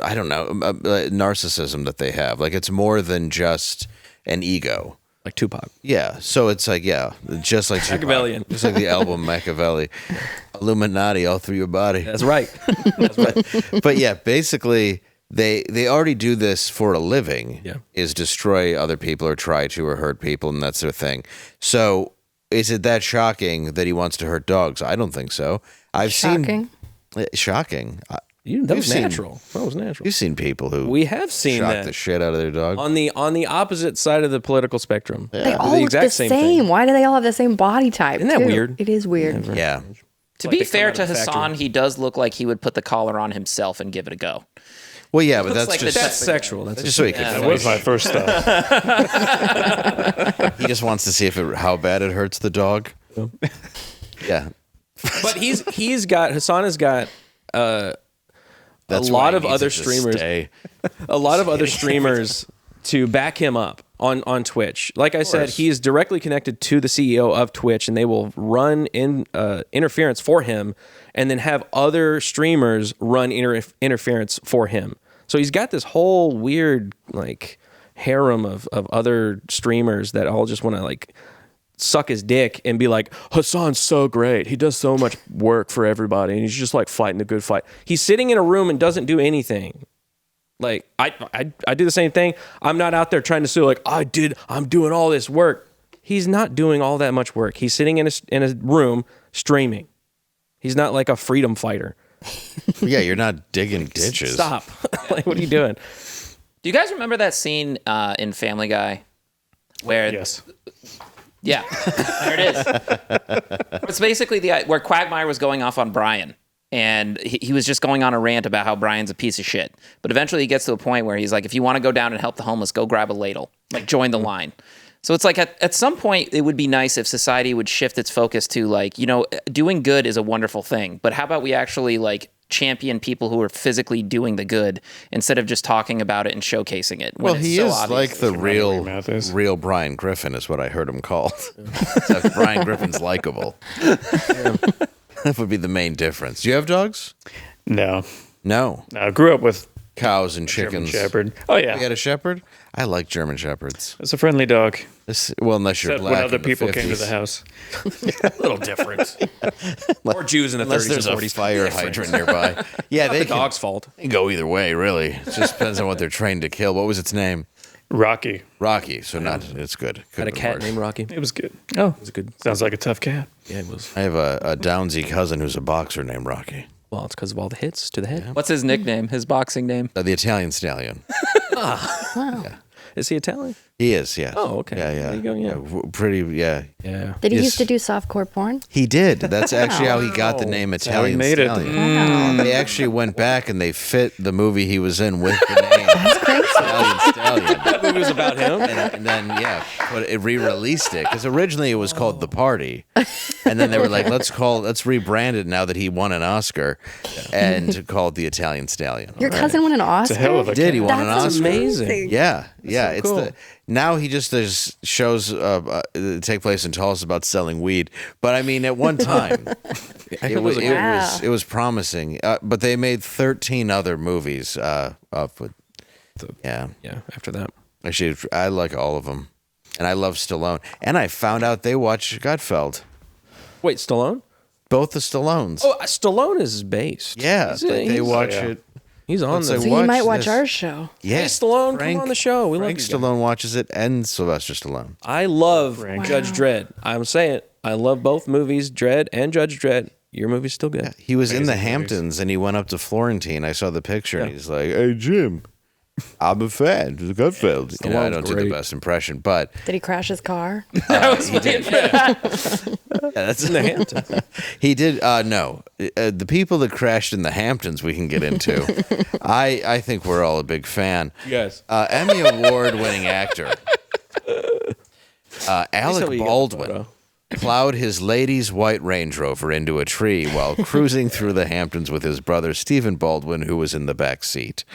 [SPEAKER 1] I don't know, narcissism that they have. Like it's more than just an ego.
[SPEAKER 2] Like Tupac.
[SPEAKER 1] Yeah. So it's like, yeah, just like Tupac.
[SPEAKER 2] Machiavellian.
[SPEAKER 1] Just like the album Machiavelli. Illuminati all through your body.
[SPEAKER 2] That's right.
[SPEAKER 1] But yeah, basically, they already do this for a living.
[SPEAKER 2] Yeah.
[SPEAKER 1] Is destroy other people or try to or hurt people, and that's their thing. So is it that shocking that he wants to hurt dogs? I don't think so. I've seen shocking.
[SPEAKER 2] That was natural. That was natural.
[SPEAKER 1] You've seen people who
[SPEAKER 2] We have seen
[SPEAKER 1] shock
[SPEAKER 2] that
[SPEAKER 1] the shit out of their dog.
[SPEAKER 2] on the opposite side of the political spectrum.
[SPEAKER 3] They all look the same.
[SPEAKER 2] thing.
[SPEAKER 3] Why do they all have the same body type?
[SPEAKER 2] Isn't that
[SPEAKER 3] too?
[SPEAKER 2] weird?
[SPEAKER 3] It is weird.
[SPEAKER 1] Yeah.
[SPEAKER 5] To
[SPEAKER 2] Like
[SPEAKER 5] be
[SPEAKER 2] they come
[SPEAKER 5] fair
[SPEAKER 2] out
[SPEAKER 5] to
[SPEAKER 2] of the factory.
[SPEAKER 5] Hasan, he does look like he would put the collar on himself and give it a go.
[SPEAKER 1] Well, yeah, but
[SPEAKER 5] Looks
[SPEAKER 1] that's
[SPEAKER 5] like
[SPEAKER 1] just
[SPEAKER 2] That's sexual. That's
[SPEAKER 1] just so he can.
[SPEAKER 4] That was my first thought.
[SPEAKER 1] He just wants to see how bad it hurts the dog. Yeah.
[SPEAKER 2] But Hasan has got
[SPEAKER 1] That's
[SPEAKER 2] a
[SPEAKER 1] why
[SPEAKER 2] lot
[SPEAKER 1] he
[SPEAKER 2] of
[SPEAKER 1] needs
[SPEAKER 2] other
[SPEAKER 1] it to
[SPEAKER 2] streamers.
[SPEAKER 1] stay.
[SPEAKER 2] A lot of other streamers to back him up on Twitch. Like I said, he is directly connected to the CEO of Twitch, and they will run interference for him, and then have other streamers run interference for him. So he's got this whole weird like harem of other streamers that all just want to like suck his dick and be like, Hasan's so great. He does so much work for everybody, and he's just like fighting the good fight. He's sitting in a room and doesn't do anything. Like I do the same thing. I'm not out there trying to sue like I'm doing all this work. He's not doing all that much work. He's sitting in a room streaming. He's not like a freedom fighter.
[SPEAKER 1] Yeah, you're not digging ditches.
[SPEAKER 2] Stop. Like, what are you doing?
[SPEAKER 5] Do you guys remember that scene in Family Guy where
[SPEAKER 4] Yes.
[SPEAKER 5] Yeah, there it is. It's basically where Quagmire was going off on Brian, and he was just going on a rant about how Brian's a piece of shit. But eventually he gets to a point where he's like, if you want to go down and help the homeless, go grab a ladle, like join the line. So it's like at some point it would be nice if society would shift its focus to like, doing good is a wonderful thing, but how about we actually like champion people who are physically doing the good instead of just talking about it and showcasing it.
[SPEAKER 1] Well, he is
[SPEAKER 5] obvious.
[SPEAKER 1] like the real Brian Griffin is what I heard him called. Except Brian Griffin's likable. That would be the main difference. Do you have dogs?
[SPEAKER 4] No.
[SPEAKER 1] No.
[SPEAKER 4] I grew up with
[SPEAKER 1] Cows and
[SPEAKER 4] German
[SPEAKER 1] chickens.
[SPEAKER 4] Shepherd. Oh, yeah.
[SPEAKER 1] You had a shepherd? I like German Shepherds.
[SPEAKER 4] It's a friendly dog.
[SPEAKER 1] Well, unless you're
[SPEAKER 4] Except
[SPEAKER 1] black
[SPEAKER 4] when other
[SPEAKER 1] in the
[SPEAKER 4] people
[SPEAKER 1] 50s.
[SPEAKER 4] came to the house.
[SPEAKER 2] A little different. Or Jews in the 30s
[SPEAKER 1] Unless there's
[SPEAKER 2] and
[SPEAKER 1] a
[SPEAKER 2] 40s.
[SPEAKER 1] fire hydrant nearby. Yeah,
[SPEAKER 2] Not
[SPEAKER 1] they
[SPEAKER 2] the
[SPEAKER 1] can
[SPEAKER 2] dog's fault.
[SPEAKER 1] they can go either way, really. It just depends on what they're trained to kill. What was its name?
[SPEAKER 4] Rocky.
[SPEAKER 1] Rocky. So it's good.
[SPEAKER 2] Had a cat named Rocky.
[SPEAKER 4] It was good. Oh,
[SPEAKER 2] It was a good.
[SPEAKER 4] sounds like a tough cat.
[SPEAKER 2] Yeah, it was.
[SPEAKER 1] I have a Downsy cousin who's a boxer named Rocky.
[SPEAKER 2] Well, it's because of all the hits to the head.
[SPEAKER 5] What's his nickname? His boxing name?
[SPEAKER 1] The Italian Stallion.
[SPEAKER 2] Is he Italian?
[SPEAKER 1] He is, yes.
[SPEAKER 2] Oh, okay.
[SPEAKER 1] Yeah, yeah.
[SPEAKER 2] There you go, yeah.
[SPEAKER 1] Pretty, yeah.
[SPEAKER 2] Yeah.
[SPEAKER 3] Did he
[SPEAKER 1] Yes.
[SPEAKER 3] used to do softcore porn?
[SPEAKER 1] He did. That's actually how he got the name
[SPEAKER 4] how he
[SPEAKER 1] Italian
[SPEAKER 4] made it.
[SPEAKER 1] Stallion. They actually went back and they fit the movie he was in with the name Italian Stallion.
[SPEAKER 2] That movie was about him.
[SPEAKER 1] And then, yeah, but it re-released it because originally it was called The Party, and then they were like, let's rebrand it now that he won an Oscar, and called the Italian Stallion.
[SPEAKER 3] Your cousin won an Oscar?
[SPEAKER 4] It's a hell of a
[SPEAKER 1] Did he won an
[SPEAKER 3] That's
[SPEAKER 1] Oscar?
[SPEAKER 2] amazing.
[SPEAKER 1] Yeah, yeah.
[SPEAKER 2] so
[SPEAKER 1] It's
[SPEAKER 2] cool.
[SPEAKER 1] now he just does shows that take place in Tulsa about selling weed. But I mean, at one time, it was promising. But they made 13 other movies up with. Yeah.
[SPEAKER 2] After that.
[SPEAKER 1] Actually, I like all of them, and I love Stallone. And I found out they watch Gutfeld.
[SPEAKER 2] Wait, Stallone?
[SPEAKER 1] Both the Stallones.
[SPEAKER 2] Oh, Stallone is based.
[SPEAKER 1] Yeah, they
[SPEAKER 2] he's-
[SPEAKER 1] watch
[SPEAKER 4] yeah.
[SPEAKER 1] it.
[SPEAKER 2] He's on
[SPEAKER 1] Once
[SPEAKER 2] the.
[SPEAKER 1] I
[SPEAKER 3] So you
[SPEAKER 1] watch
[SPEAKER 3] might watch
[SPEAKER 1] this.
[SPEAKER 3] our show.
[SPEAKER 1] Yeah,
[SPEAKER 2] Hey, Stallone, come on the show. We love
[SPEAKER 1] Frank
[SPEAKER 2] you guys.
[SPEAKER 1] Stallone watches it, and Sylvester Stallone.
[SPEAKER 2] I love
[SPEAKER 4] Frank.
[SPEAKER 2] Judge Dredd. I'm saying it. I love both movies, Dredd and Judge Dredd. Your movie's still good.
[SPEAKER 1] He was in the
[SPEAKER 4] Amazing movies.
[SPEAKER 1] Hamptons, and he went up to Florentine. I saw the picture, and he's like, "Hey, Jim, I'm a fan. It's Gutfeld. You know, I don't do the
[SPEAKER 2] great.
[SPEAKER 1] best impression, but
[SPEAKER 3] Did he crash his car?
[SPEAKER 1] he did. Yeah, that's
[SPEAKER 2] In the Hamptons.
[SPEAKER 1] He did. No, the people that crashed in the Hamptons we can get into. I think we're all a big fan.
[SPEAKER 2] Yes.
[SPEAKER 1] Emmy Award-winning actor Alec Baldwin plowed his lady's white Range Rover into a tree while cruising through the Hamptons with his brother Stephen Baldwin, who was in the back seat.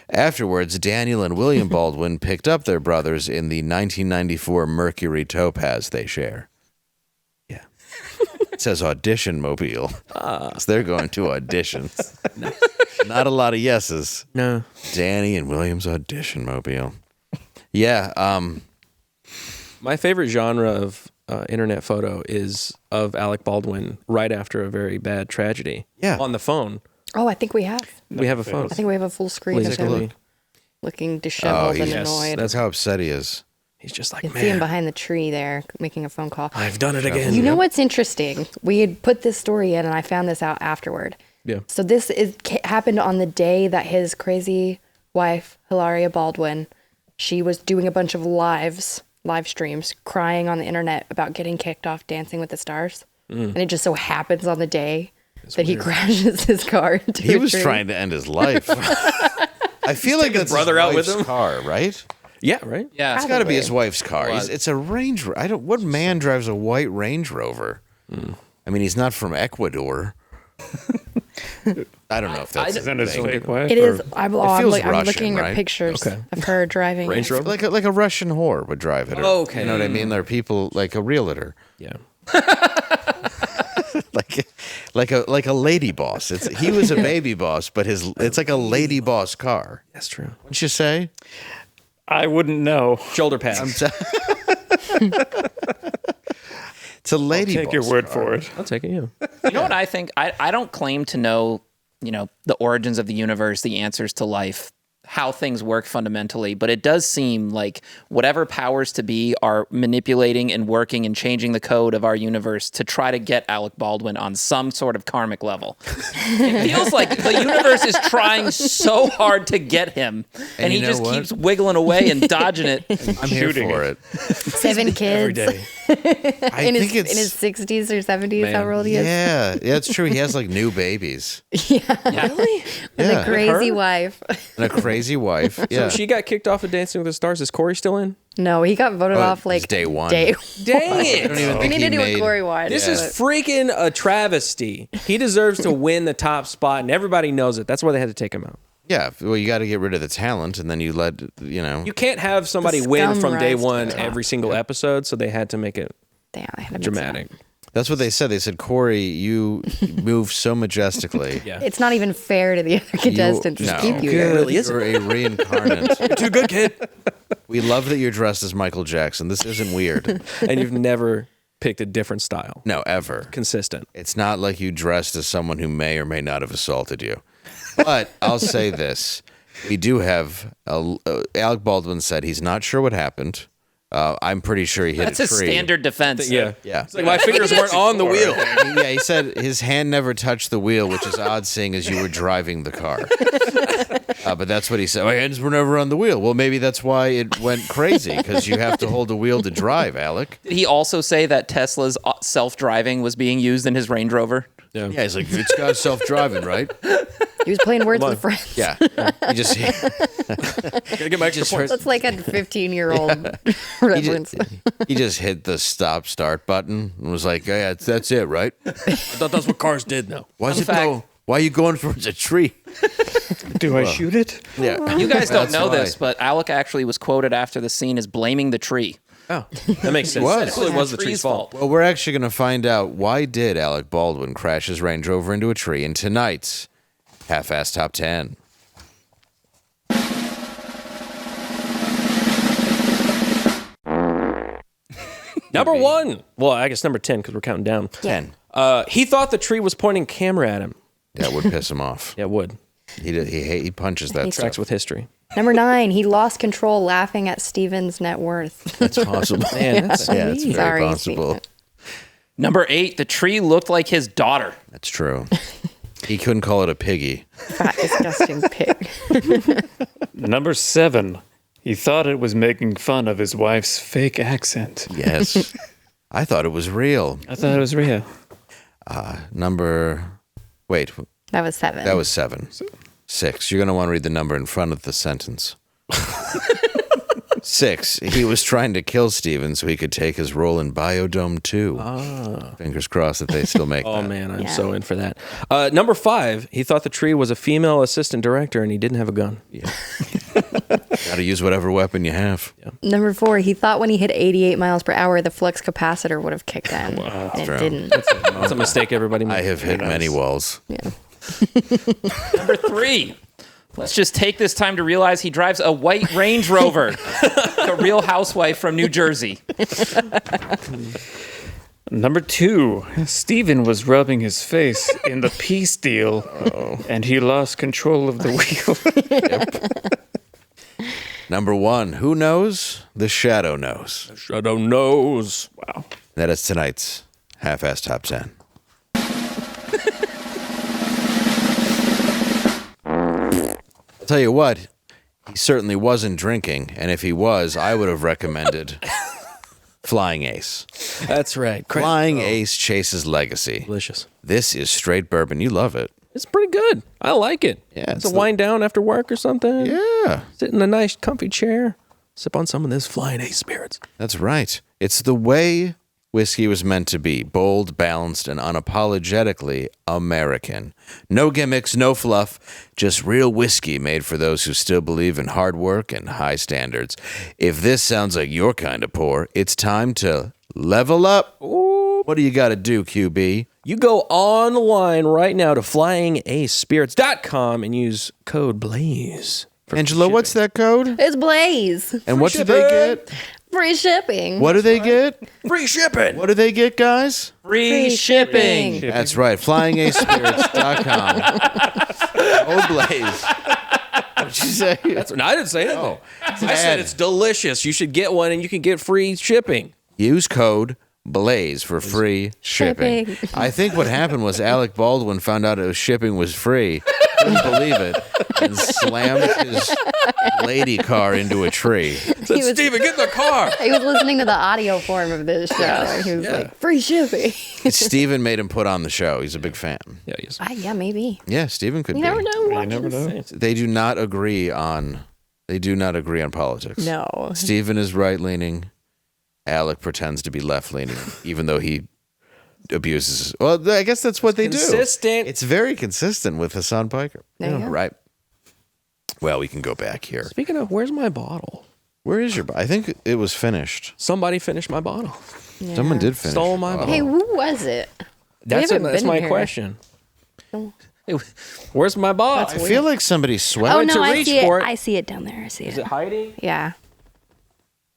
[SPEAKER 1] Afterwards, Daniel and William Baldwin picked up their brothers in the 1994 Mercury Topaz they share. Yeah. It says audition mobile. So they're going to auditions. Not a lot of yeses.
[SPEAKER 2] No.
[SPEAKER 1] Danny and William's audition mobile. Yeah.
[SPEAKER 2] My favorite genre of internet photo is of Alec Baldwin right after a very bad tragedy.
[SPEAKER 1] Yeah.
[SPEAKER 2] On the phone.
[SPEAKER 3] Oh, I think we have.
[SPEAKER 2] We have a phone.
[SPEAKER 3] I think we have a full screen
[SPEAKER 2] Please
[SPEAKER 3] of
[SPEAKER 2] take a
[SPEAKER 3] him
[SPEAKER 2] look.
[SPEAKER 3] looking disheveled and annoyed.
[SPEAKER 1] That's how upset he is.
[SPEAKER 2] He's just like,
[SPEAKER 3] You can see him
[SPEAKER 2] man,
[SPEAKER 3] behind the tree there making a phone call.
[SPEAKER 2] I've done it again.
[SPEAKER 3] You know what's interesting? We had put this story in, and I found this out afterward.
[SPEAKER 2] Yeah.
[SPEAKER 3] So this happened on the day that his crazy wife, Hilaria Baldwin, she was doing a bunch of live streams, crying on the internet about getting kicked off Dancing with the Stars. And it just so happens on the day that he crashes his car into
[SPEAKER 1] He
[SPEAKER 3] a
[SPEAKER 1] was
[SPEAKER 3] tree.
[SPEAKER 1] trying to end his life. I feel like that's
[SPEAKER 2] brother
[SPEAKER 1] his
[SPEAKER 2] out with
[SPEAKER 1] wife's
[SPEAKER 2] him?
[SPEAKER 1] car, right?
[SPEAKER 2] Yeah, right?
[SPEAKER 5] Yeah.
[SPEAKER 1] It's got to be his wife's car.
[SPEAKER 5] Was.
[SPEAKER 1] It's a Range Rover. What man drives a white Range Rover? I mean, he's not from Ecuador. I don't know if that's
[SPEAKER 4] Isn't his
[SPEAKER 1] thing.
[SPEAKER 4] fake wife?
[SPEAKER 3] It
[SPEAKER 4] or-
[SPEAKER 3] is. I'm
[SPEAKER 1] feels
[SPEAKER 3] I'm
[SPEAKER 1] Russian,
[SPEAKER 3] looking
[SPEAKER 1] right?
[SPEAKER 3] at pictures
[SPEAKER 2] Okay.
[SPEAKER 3] of her driving.
[SPEAKER 2] Range Rover?
[SPEAKER 1] like a Russian whore would drive it. Or,
[SPEAKER 2] Okay.
[SPEAKER 1] You know what I mean? There are people like a realtor,
[SPEAKER 2] Yeah.
[SPEAKER 1] like a lady boss. He was a baby boss, but it's like a lady boss car.
[SPEAKER 2] That's true.
[SPEAKER 1] Wouldn't you say?
[SPEAKER 4] I wouldn't know.
[SPEAKER 2] Shoulder pads.
[SPEAKER 1] It's a lady boss.
[SPEAKER 4] Take your word
[SPEAKER 1] car.
[SPEAKER 4] for it.
[SPEAKER 2] I'll take it, yeah.
[SPEAKER 5] You know what I think? I don't claim to know, the origins of the universe, the answers to life, how things work fundamentally, but it does seem like whatever powers to be are manipulating and working and changing the code of our universe to try to get Alec Baldwin on some sort of karmic level. It feels like the universe is trying so hard to get him, and
[SPEAKER 1] you
[SPEAKER 5] he
[SPEAKER 1] know
[SPEAKER 5] just
[SPEAKER 1] what?
[SPEAKER 5] keeps wiggling away and dodging it.
[SPEAKER 1] I'm here
[SPEAKER 4] Shooting
[SPEAKER 1] for
[SPEAKER 4] it.
[SPEAKER 1] it.
[SPEAKER 3] 7 kids
[SPEAKER 1] I
[SPEAKER 3] in
[SPEAKER 1] think
[SPEAKER 3] his
[SPEAKER 1] it's
[SPEAKER 3] in his 60s or 70s.
[SPEAKER 2] Man.
[SPEAKER 3] How old he is?
[SPEAKER 1] yeah, it's true. He has like new babies
[SPEAKER 5] Really?
[SPEAKER 3] And
[SPEAKER 1] Yeah.
[SPEAKER 3] a crazy
[SPEAKER 2] Her?
[SPEAKER 3] wife.
[SPEAKER 1] and a crazy wife. Yeah,
[SPEAKER 2] So she got kicked off of Dancing with the Stars. Is Corey still in?
[SPEAKER 3] No, he got voted off
[SPEAKER 1] it's
[SPEAKER 3] like
[SPEAKER 1] day one.
[SPEAKER 2] Dang
[SPEAKER 1] I
[SPEAKER 2] it.
[SPEAKER 1] don't even
[SPEAKER 3] We
[SPEAKER 1] think
[SPEAKER 3] need
[SPEAKER 1] he
[SPEAKER 3] to do
[SPEAKER 1] made.
[SPEAKER 3] a Corey watch.
[SPEAKER 2] This is freaking a travesty. He deserves to win the top spot, and everybody knows it. That's why they had to take him out.
[SPEAKER 1] Yeah, well, you got to get rid of the talent, and then you let
[SPEAKER 2] You can't have somebody
[SPEAKER 3] The
[SPEAKER 2] win
[SPEAKER 3] scum
[SPEAKER 2] from day
[SPEAKER 3] rise to
[SPEAKER 2] one
[SPEAKER 3] the top.
[SPEAKER 2] every single episode, so they had to make it
[SPEAKER 3] Damn, I had to
[SPEAKER 2] dramatic.
[SPEAKER 1] That's what they said. They said, Corey, you move so majestically.
[SPEAKER 2] Yeah.
[SPEAKER 3] It's not even fair to the other contestants to keep you here.
[SPEAKER 2] really isn't.
[SPEAKER 1] You're a reincarnate.
[SPEAKER 2] You're too good, kid.
[SPEAKER 1] We love that you're dressed as Michael Jackson. This isn't weird.
[SPEAKER 2] And you've never picked a different style.
[SPEAKER 1] No, ever.
[SPEAKER 2] Consistent.
[SPEAKER 1] It's not like you dressed as someone who may or may not have assaulted you. But I'll say this. We do have, Alec Baldwin said he's not sure what happened. I'm pretty sure he hit
[SPEAKER 5] That's
[SPEAKER 1] a
[SPEAKER 5] a
[SPEAKER 1] tree.
[SPEAKER 5] standard defense.
[SPEAKER 2] Yeah.
[SPEAKER 1] Yeah.
[SPEAKER 2] It's like my fingers weren't on the wheel.
[SPEAKER 1] Yeah, he said his hand never touched the wheel, which is odd seeing as you were driving the car. But that's what he said. My hands were never on the wheel. Well, maybe that's why it went crazy, because you have to hold the wheel to drive, Alec.
[SPEAKER 5] Did he also say that Tesla's self-driving was being used in his Range Rover?
[SPEAKER 1] Yeah, he's like, it's got self-driving, right?
[SPEAKER 3] He was playing Words with Friends.
[SPEAKER 1] Yeah. You just
[SPEAKER 2] Gotta get my extra points.
[SPEAKER 3] That's like a 15-year-old reference.
[SPEAKER 1] he just hit the stop-start button and was like, yeah, that's it, right?
[SPEAKER 2] I thought that's what cars did now.
[SPEAKER 1] Why is it
[SPEAKER 5] fact-
[SPEAKER 1] go? Why are you going towards a tree?
[SPEAKER 4] Do I shoot it?
[SPEAKER 1] Yeah.
[SPEAKER 5] You guys don't
[SPEAKER 1] That's
[SPEAKER 5] know
[SPEAKER 1] why.
[SPEAKER 5] this, but Alec actually was quoted after the scene as blaming the tree.
[SPEAKER 2] Oh, that makes sense.
[SPEAKER 1] was.
[SPEAKER 2] It really was the tree's fault.
[SPEAKER 1] Well, we're actually going to find out why did Alec Baldwin crash his Range Rover into a tree in tonight's Half-Ass Top 10.
[SPEAKER 2] Number 1. Well, I guess number 10 because we're counting down.
[SPEAKER 1] 10.
[SPEAKER 2] He thought the tree was pointing camera at him.
[SPEAKER 1] That would piss him off.
[SPEAKER 2] Yeah, it would.
[SPEAKER 1] He punches that
[SPEAKER 2] Tracks
[SPEAKER 1] stuff.
[SPEAKER 2] with history.
[SPEAKER 3] Number 9, he lost control laughing at Steven's net worth.
[SPEAKER 1] That's possible.
[SPEAKER 2] Man, that's so
[SPEAKER 1] yeah, it's
[SPEAKER 2] mean.
[SPEAKER 1] very
[SPEAKER 3] Sorry,
[SPEAKER 1] possible.
[SPEAKER 3] Steven.
[SPEAKER 5] Number 8, the tree looked like his daughter.
[SPEAKER 1] That's true. He couldn't call it a piggy.
[SPEAKER 3] Fat, disgusting pig.
[SPEAKER 4] Number 7. He thought it was making fun of his wife's fake accent.
[SPEAKER 1] Yes. I thought it was real.
[SPEAKER 4] I thought it was real.
[SPEAKER 1] Wait,
[SPEAKER 3] That was 7.
[SPEAKER 1] that was 7. 6. You're going to want to read the number in front of the sentence. 6. He was trying to kill Steven so he could take his role in Biodome 2. Fingers crossed that they still make
[SPEAKER 2] Oh
[SPEAKER 1] that.
[SPEAKER 2] man, I'm so in for that. Number 5, he thought the tree was a female assistant director and he didn't have a gun.
[SPEAKER 1] Got to use whatever weapon you have.
[SPEAKER 3] Number 4, he thought when he hit 88 miles per hour, the flux capacitor would have kicked in. And it
[SPEAKER 1] true.
[SPEAKER 3] didn't.
[SPEAKER 2] That's a mistake everybody made.
[SPEAKER 1] I have hit many walls.
[SPEAKER 3] Yeah.
[SPEAKER 5] Number 3. Let's just take this time to realize he drives a white Range Rover. A Real Housewife from New Jersey.
[SPEAKER 4] Number 2. Steven was rubbing his face in the peace deal, and he lost control of the wheel.
[SPEAKER 1] Number 1. Who knows? The Shadow knows.
[SPEAKER 2] Shadow knows.
[SPEAKER 4] Wow.
[SPEAKER 1] That is tonight's half-ass top 10. I'll tell you what, he certainly wasn't drinking, and if he was, I would have recommended Flying Ace.
[SPEAKER 2] That's right.
[SPEAKER 1] Flying Ace chases legacy.
[SPEAKER 2] Delicious.
[SPEAKER 1] This is straight bourbon. You love it.
[SPEAKER 2] It's pretty good. I like it.
[SPEAKER 1] Yeah,
[SPEAKER 2] it's
[SPEAKER 1] it's
[SPEAKER 2] a wind down after work or something.
[SPEAKER 1] Yeah,
[SPEAKER 2] Sit in a nice, comfy chair. Sip on some of this Flying Ace spirits.
[SPEAKER 1] that's right. It's the way whiskey was meant to be. Bold, balanced, and unapologetically American. No gimmicks, no fluff. Just real whiskey made for those who still believe in hard work and high standards. If this sounds like your kind of pour, it's time to level up. Ooh. What do you got to do, QB?
[SPEAKER 2] You go online right now to flyingacespirits.com and use code BLAZE.
[SPEAKER 1] Angela, what's that code?
[SPEAKER 3] It's Blaze.
[SPEAKER 1] And what do they get?
[SPEAKER 3] Free shipping.
[SPEAKER 1] What do they get?
[SPEAKER 2] Free shipping.
[SPEAKER 1] What do they get, guys?
[SPEAKER 5] Free shipping.
[SPEAKER 1] That's right, flyingacespirits.com. Oh, Blaze. What'd you say?
[SPEAKER 2] No, I didn't say it.
[SPEAKER 1] Oh,
[SPEAKER 2] I said it's delicious. You should get one and you can get free shipping.
[SPEAKER 1] Use code BLAZE for free shipping. I think what happened was Alec Baldwin found out shipping was free, couldn't believe it, and slammed his lady car into a tree.
[SPEAKER 2] Said, Steven, get in the car.
[SPEAKER 3] He was listening to the audio form of this show, and he was like, free shipping.
[SPEAKER 1] Steven made him put on the show. He's a big fan.
[SPEAKER 2] Yeah, he is.
[SPEAKER 3] Yeah, maybe.
[SPEAKER 1] Yeah, Steven could
[SPEAKER 3] You
[SPEAKER 1] be.
[SPEAKER 3] never know.
[SPEAKER 4] You never know.
[SPEAKER 1] They do not agree on politics.
[SPEAKER 3] No.
[SPEAKER 1] Steven is right-leaning. Alec pretends to be left-leaning, even though he abuses. Well, I guess that's what they do.
[SPEAKER 2] Consistent.
[SPEAKER 1] It's very consistent with Hasan Piker.
[SPEAKER 3] There you go.
[SPEAKER 1] Right. Well, we can go back here.
[SPEAKER 2] Speaking of, where's my bottle?
[SPEAKER 1] Where is your? I think it was finished.
[SPEAKER 2] Somebody finished my bottle.
[SPEAKER 3] Yeah.
[SPEAKER 1] Someone did finish.
[SPEAKER 2] Stole my bottle.
[SPEAKER 3] Hey, who was it?
[SPEAKER 2] That's
[SPEAKER 3] haven't been
[SPEAKER 2] my
[SPEAKER 3] here.
[SPEAKER 2] question. Where's my bottle?
[SPEAKER 1] I feel like somebody swept.
[SPEAKER 3] Oh,
[SPEAKER 2] went
[SPEAKER 3] no,
[SPEAKER 2] to
[SPEAKER 3] I
[SPEAKER 2] reach
[SPEAKER 3] see it.
[SPEAKER 2] for it.
[SPEAKER 3] I see it down there. I see it.
[SPEAKER 2] Is it hiding?
[SPEAKER 3] Yeah.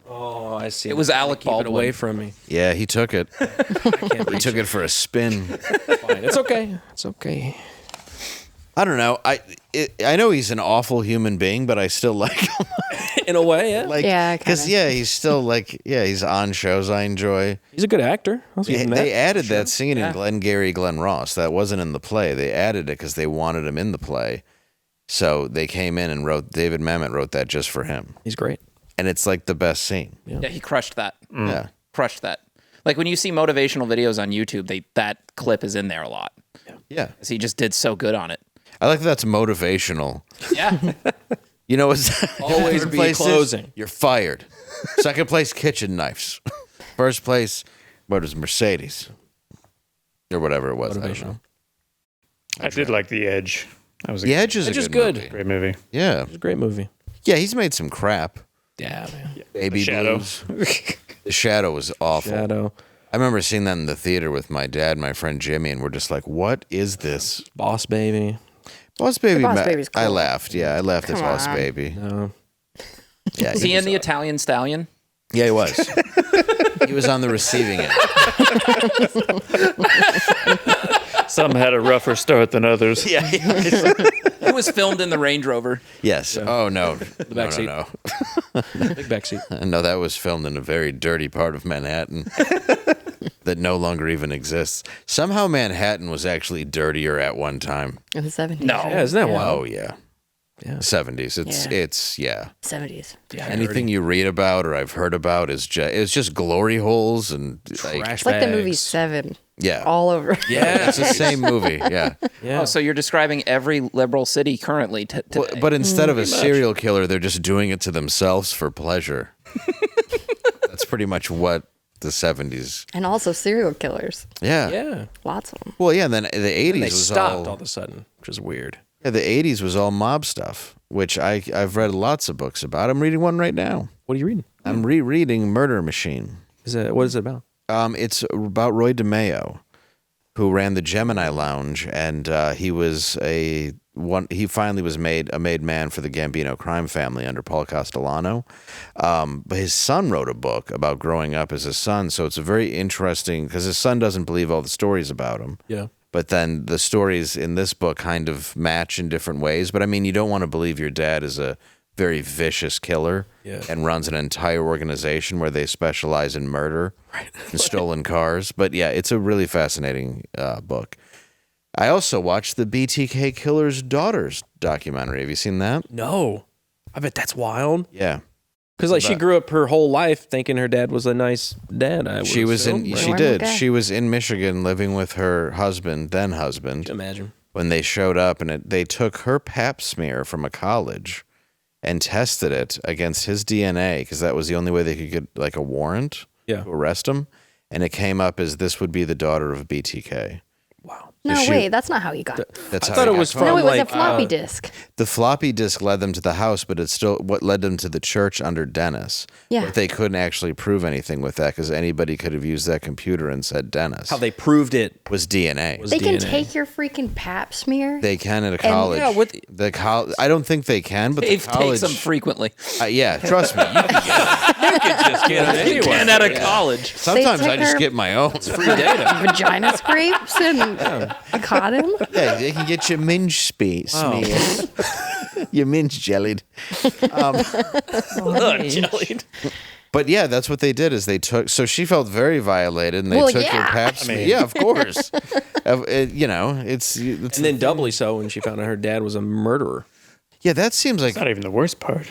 [SPEAKER 2] Oh, I see.
[SPEAKER 5] It was Alec
[SPEAKER 2] Keep it
[SPEAKER 5] Baldwin.
[SPEAKER 2] away from me.
[SPEAKER 1] Yeah, he took it.
[SPEAKER 2] Can't
[SPEAKER 1] He took it for a spin.
[SPEAKER 2] Fine. It's okay. It's okay.
[SPEAKER 1] I don't know. I know he's an awful human being, but I still like him.
[SPEAKER 2] In a way, yeah.
[SPEAKER 1] Like,
[SPEAKER 3] Yeah,
[SPEAKER 1] because
[SPEAKER 3] kinda.
[SPEAKER 1] he's still like, he's on shows I enjoy.
[SPEAKER 2] He's a good actor. I'll give him that.
[SPEAKER 1] They added that scene in Glenn Ross. That wasn't in the play. They added it because they wanted him in the play. So they came in and David Mamet wrote that just for him.
[SPEAKER 2] He's great.
[SPEAKER 1] And it's like the best scene.
[SPEAKER 5] Yeah, he crushed that.
[SPEAKER 1] Yeah.
[SPEAKER 5] Crushed that. Like when you see motivational videos on YouTube, that clip is in there a lot.
[SPEAKER 1] Yeah.
[SPEAKER 5] 'Cause he just did so good on it.
[SPEAKER 1] I like that that's motivational.
[SPEAKER 5] Yeah.
[SPEAKER 1] You know what's
[SPEAKER 2] Always
[SPEAKER 1] third
[SPEAKER 2] be
[SPEAKER 1] place is,
[SPEAKER 2] closing.
[SPEAKER 1] you're fired. Second place, kitchen knives. First place, what is Mercedes? Or whatever it was. I don't know.
[SPEAKER 4] I did like The Edge. That was
[SPEAKER 1] The Edge is
[SPEAKER 2] Edge
[SPEAKER 1] a
[SPEAKER 2] is
[SPEAKER 1] good
[SPEAKER 2] good.
[SPEAKER 1] movie.
[SPEAKER 4] great movie.
[SPEAKER 1] Yeah.
[SPEAKER 2] It's a great movie.
[SPEAKER 1] Yeah, he's made some crap.
[SPEAKER 2] Yeah, man.
[SPEAKER 1] Baby
[SPEAKER 4] The Shadow.
[SPEAKER 1] Blues. The Shadow was awful.
[SPEAKER 2] Shadow.
[SPEAKER 1] I remember seeing that in the theater with my dad and my friend Jimmy, and we're just like, what is this?
[SPEAKER 2] Boss Baby.
[SPEAKER 1] Boss Baby.
[SPEAKER 3] Boss Baby's
[SPEAKER 1] I
[SPEAKER 3] cool.
[SPEAKER 1] laughed. Yeah, I laughed at
[SPEAKER 3] Come
[SPEAKER 1] Boss
[SPEAKER 3] on.
[SPEAKER 1] Baby.
[SPEAKER 2] No.
[SPEAKER 1] Yeah,
[SPEAKER 5] Is he in
[SPEAKER 1] was-
[SPEAKER 5] the Italian Stallion?
[SPEAKER 1] Yeah, he was. He was on the receiving end.
[SPEAKER 4] Some had a rougher start than others.
[SPEAKER 1] Yeah.
[SPEAKER 5] It was filmed in the Range Rover.
[SPEAKER 1] Yes. Oh, no. The
[SPEAKER 2] back seat.
[SPEAKER 1] No.
[SPEAKER 2] Big backseat.
[SPEAKER 1] No, that was filmed in a very dirty part of Manhattan that no longer even exists. Somehow Manhattan was actually dirtier at one time.
[SPEAKER 3] In the 70s.
[SPEAKER 5] No.
[SPEAKER 2] Yeah, isn't that wild?
[SPEAKER 1] Oh, yeah. 70s. It's
[SPEAKER 3] 70s.
[SPEAKER 1] Anything you read about or I've heard about is just glory holes and like,
[SPEAKER 3] It's like the movie Seven.
[SPEAKER 1] Yeah.
[SPEAKER 3] All over.
[SPEAKER 2] Yeah.
[SPEAKER 1] It's the same movie. Yeah.
[SPEAKER 5] Oh, so you're describing every liberal city currently today.
[SPEAKER 1] But instead of a serial killer, they're just doing it to themselves for pleasure. That's pretty much what the 70s.
[SPEAKER 3] And also serial killers.
[SPEAKER 1] Yeah.
[SPEAKER 2] Yeah.
[SPEAKER 3] Lots of them.
[SPEAKER 1] Well, yeah, and then the 80s
[SPEAKER 2] And they
[SPEAKER 1] was
[SPEAKER 2] stopped all of a sudden, which is weird.
[SPEAKER 1] Yeah, the 80s was all mob stuff, which I've read lots of books about. I'm reading one right now.
[SPEAKER 2] What are you reading?
[SPEAKER 1] I'm rereading Murder Machine.
[SPEAKER 2] What is it about?
[SPEAKER 1] It's about Roy DeMeo, who ran the Gemini Lounge, and he finally was made a made man for the Gambino crime family under Paul Castellano. But his son wrote a book about growing up as a son, so it's a very interesting, because his son doesn't believe all the stories about him.
[SPEAKER 2] Yeah.
[SPEAKER 1] But then the stories in this book kind of match in different ways. But I mean, you don't want to believe your dad is a very vicious killer and runs an entire organization where they specialize in murder and stolen cars. But yeah, it's a really fascinating book. I also watched the BTK Killer's Daughters documentary. Have you seen that?
[SPEAKER 2] No. I bet that's wild.
[SPEAKER 1] Yeah.
[SPEAKER 2] Because like she grew up her whole life thinking her dad was a nice dad.
[SPEAKER 1] She was She was in Michigan living with her husband, then husband.
[SPEAKER 2] Imagine.
[SPEAKER 1] When they showed up, and they took her pap smear from a college and tested it against his DNA, because that was the only way they could get like a warrant to arrest him. And it came up as this would be the daughter of BTK.
[SPEAKER 2] Wow.
[SPEAKER 3] No, wait, that's not how he got.
[SPEAKER 1] That's
[SPEAKER 2] I
[SPEAKER 1] how
[SPEAKER 2] thought
[SPEAKER 1] he
[SPEAKER 2] it was
[SPEAKER 1] got
[SPEAKER 2] from
[SPEAKER 3] No, it was
[SPEAKER 2] like,
[SPEAKER 3] a floppy disk.
[SPEAKER 1] The floppy disk led them to the house, but it's still what led them to the church under Dennis.
[SPEAKER 3] Yeah.
[SPEAKER 1] But they couldn't actually prove anything with that, because anybody could have used that computer and said Dennis.
[SPEAKER 2] How they proved it
[SPEAKER 1] was DNA.
[SPEAKER 3] They can take your freaking pap smear.
[SPEAKER 1] They can at a college. I don't think they can, but
[SPEAKER 5] Dave
[SPEAKER 1] the college
[SPEAKER 5] takes them frequently.
[SPEAKER 1] Yeah, trust me. You can get it.
[SPEAKER 2] You could just get it anywhere.
[SPEAKER 5] And at a college.
[SPEAKER 1] Sometimes I just get my own. It's
[SPEAKER 2] free data.
[SPEAKER 3] Vagina scrapes and caught him.
[SPEAKER 1] Yeah, they can get your minge smeared. Your minge jellied.
[SPEAKER 2] Jellied.
[SPEAKER 1] But yeah, that's what they did. Is they took. So she felt very violated, and they took her pap smear. Yeah, of course. It's
[SPEAKER 2] and then doubly so when she found out her dad was a murderer.
[SPEAKER 1] Yeah, that seems like
[SPEAKER 4] It's not even the worst part.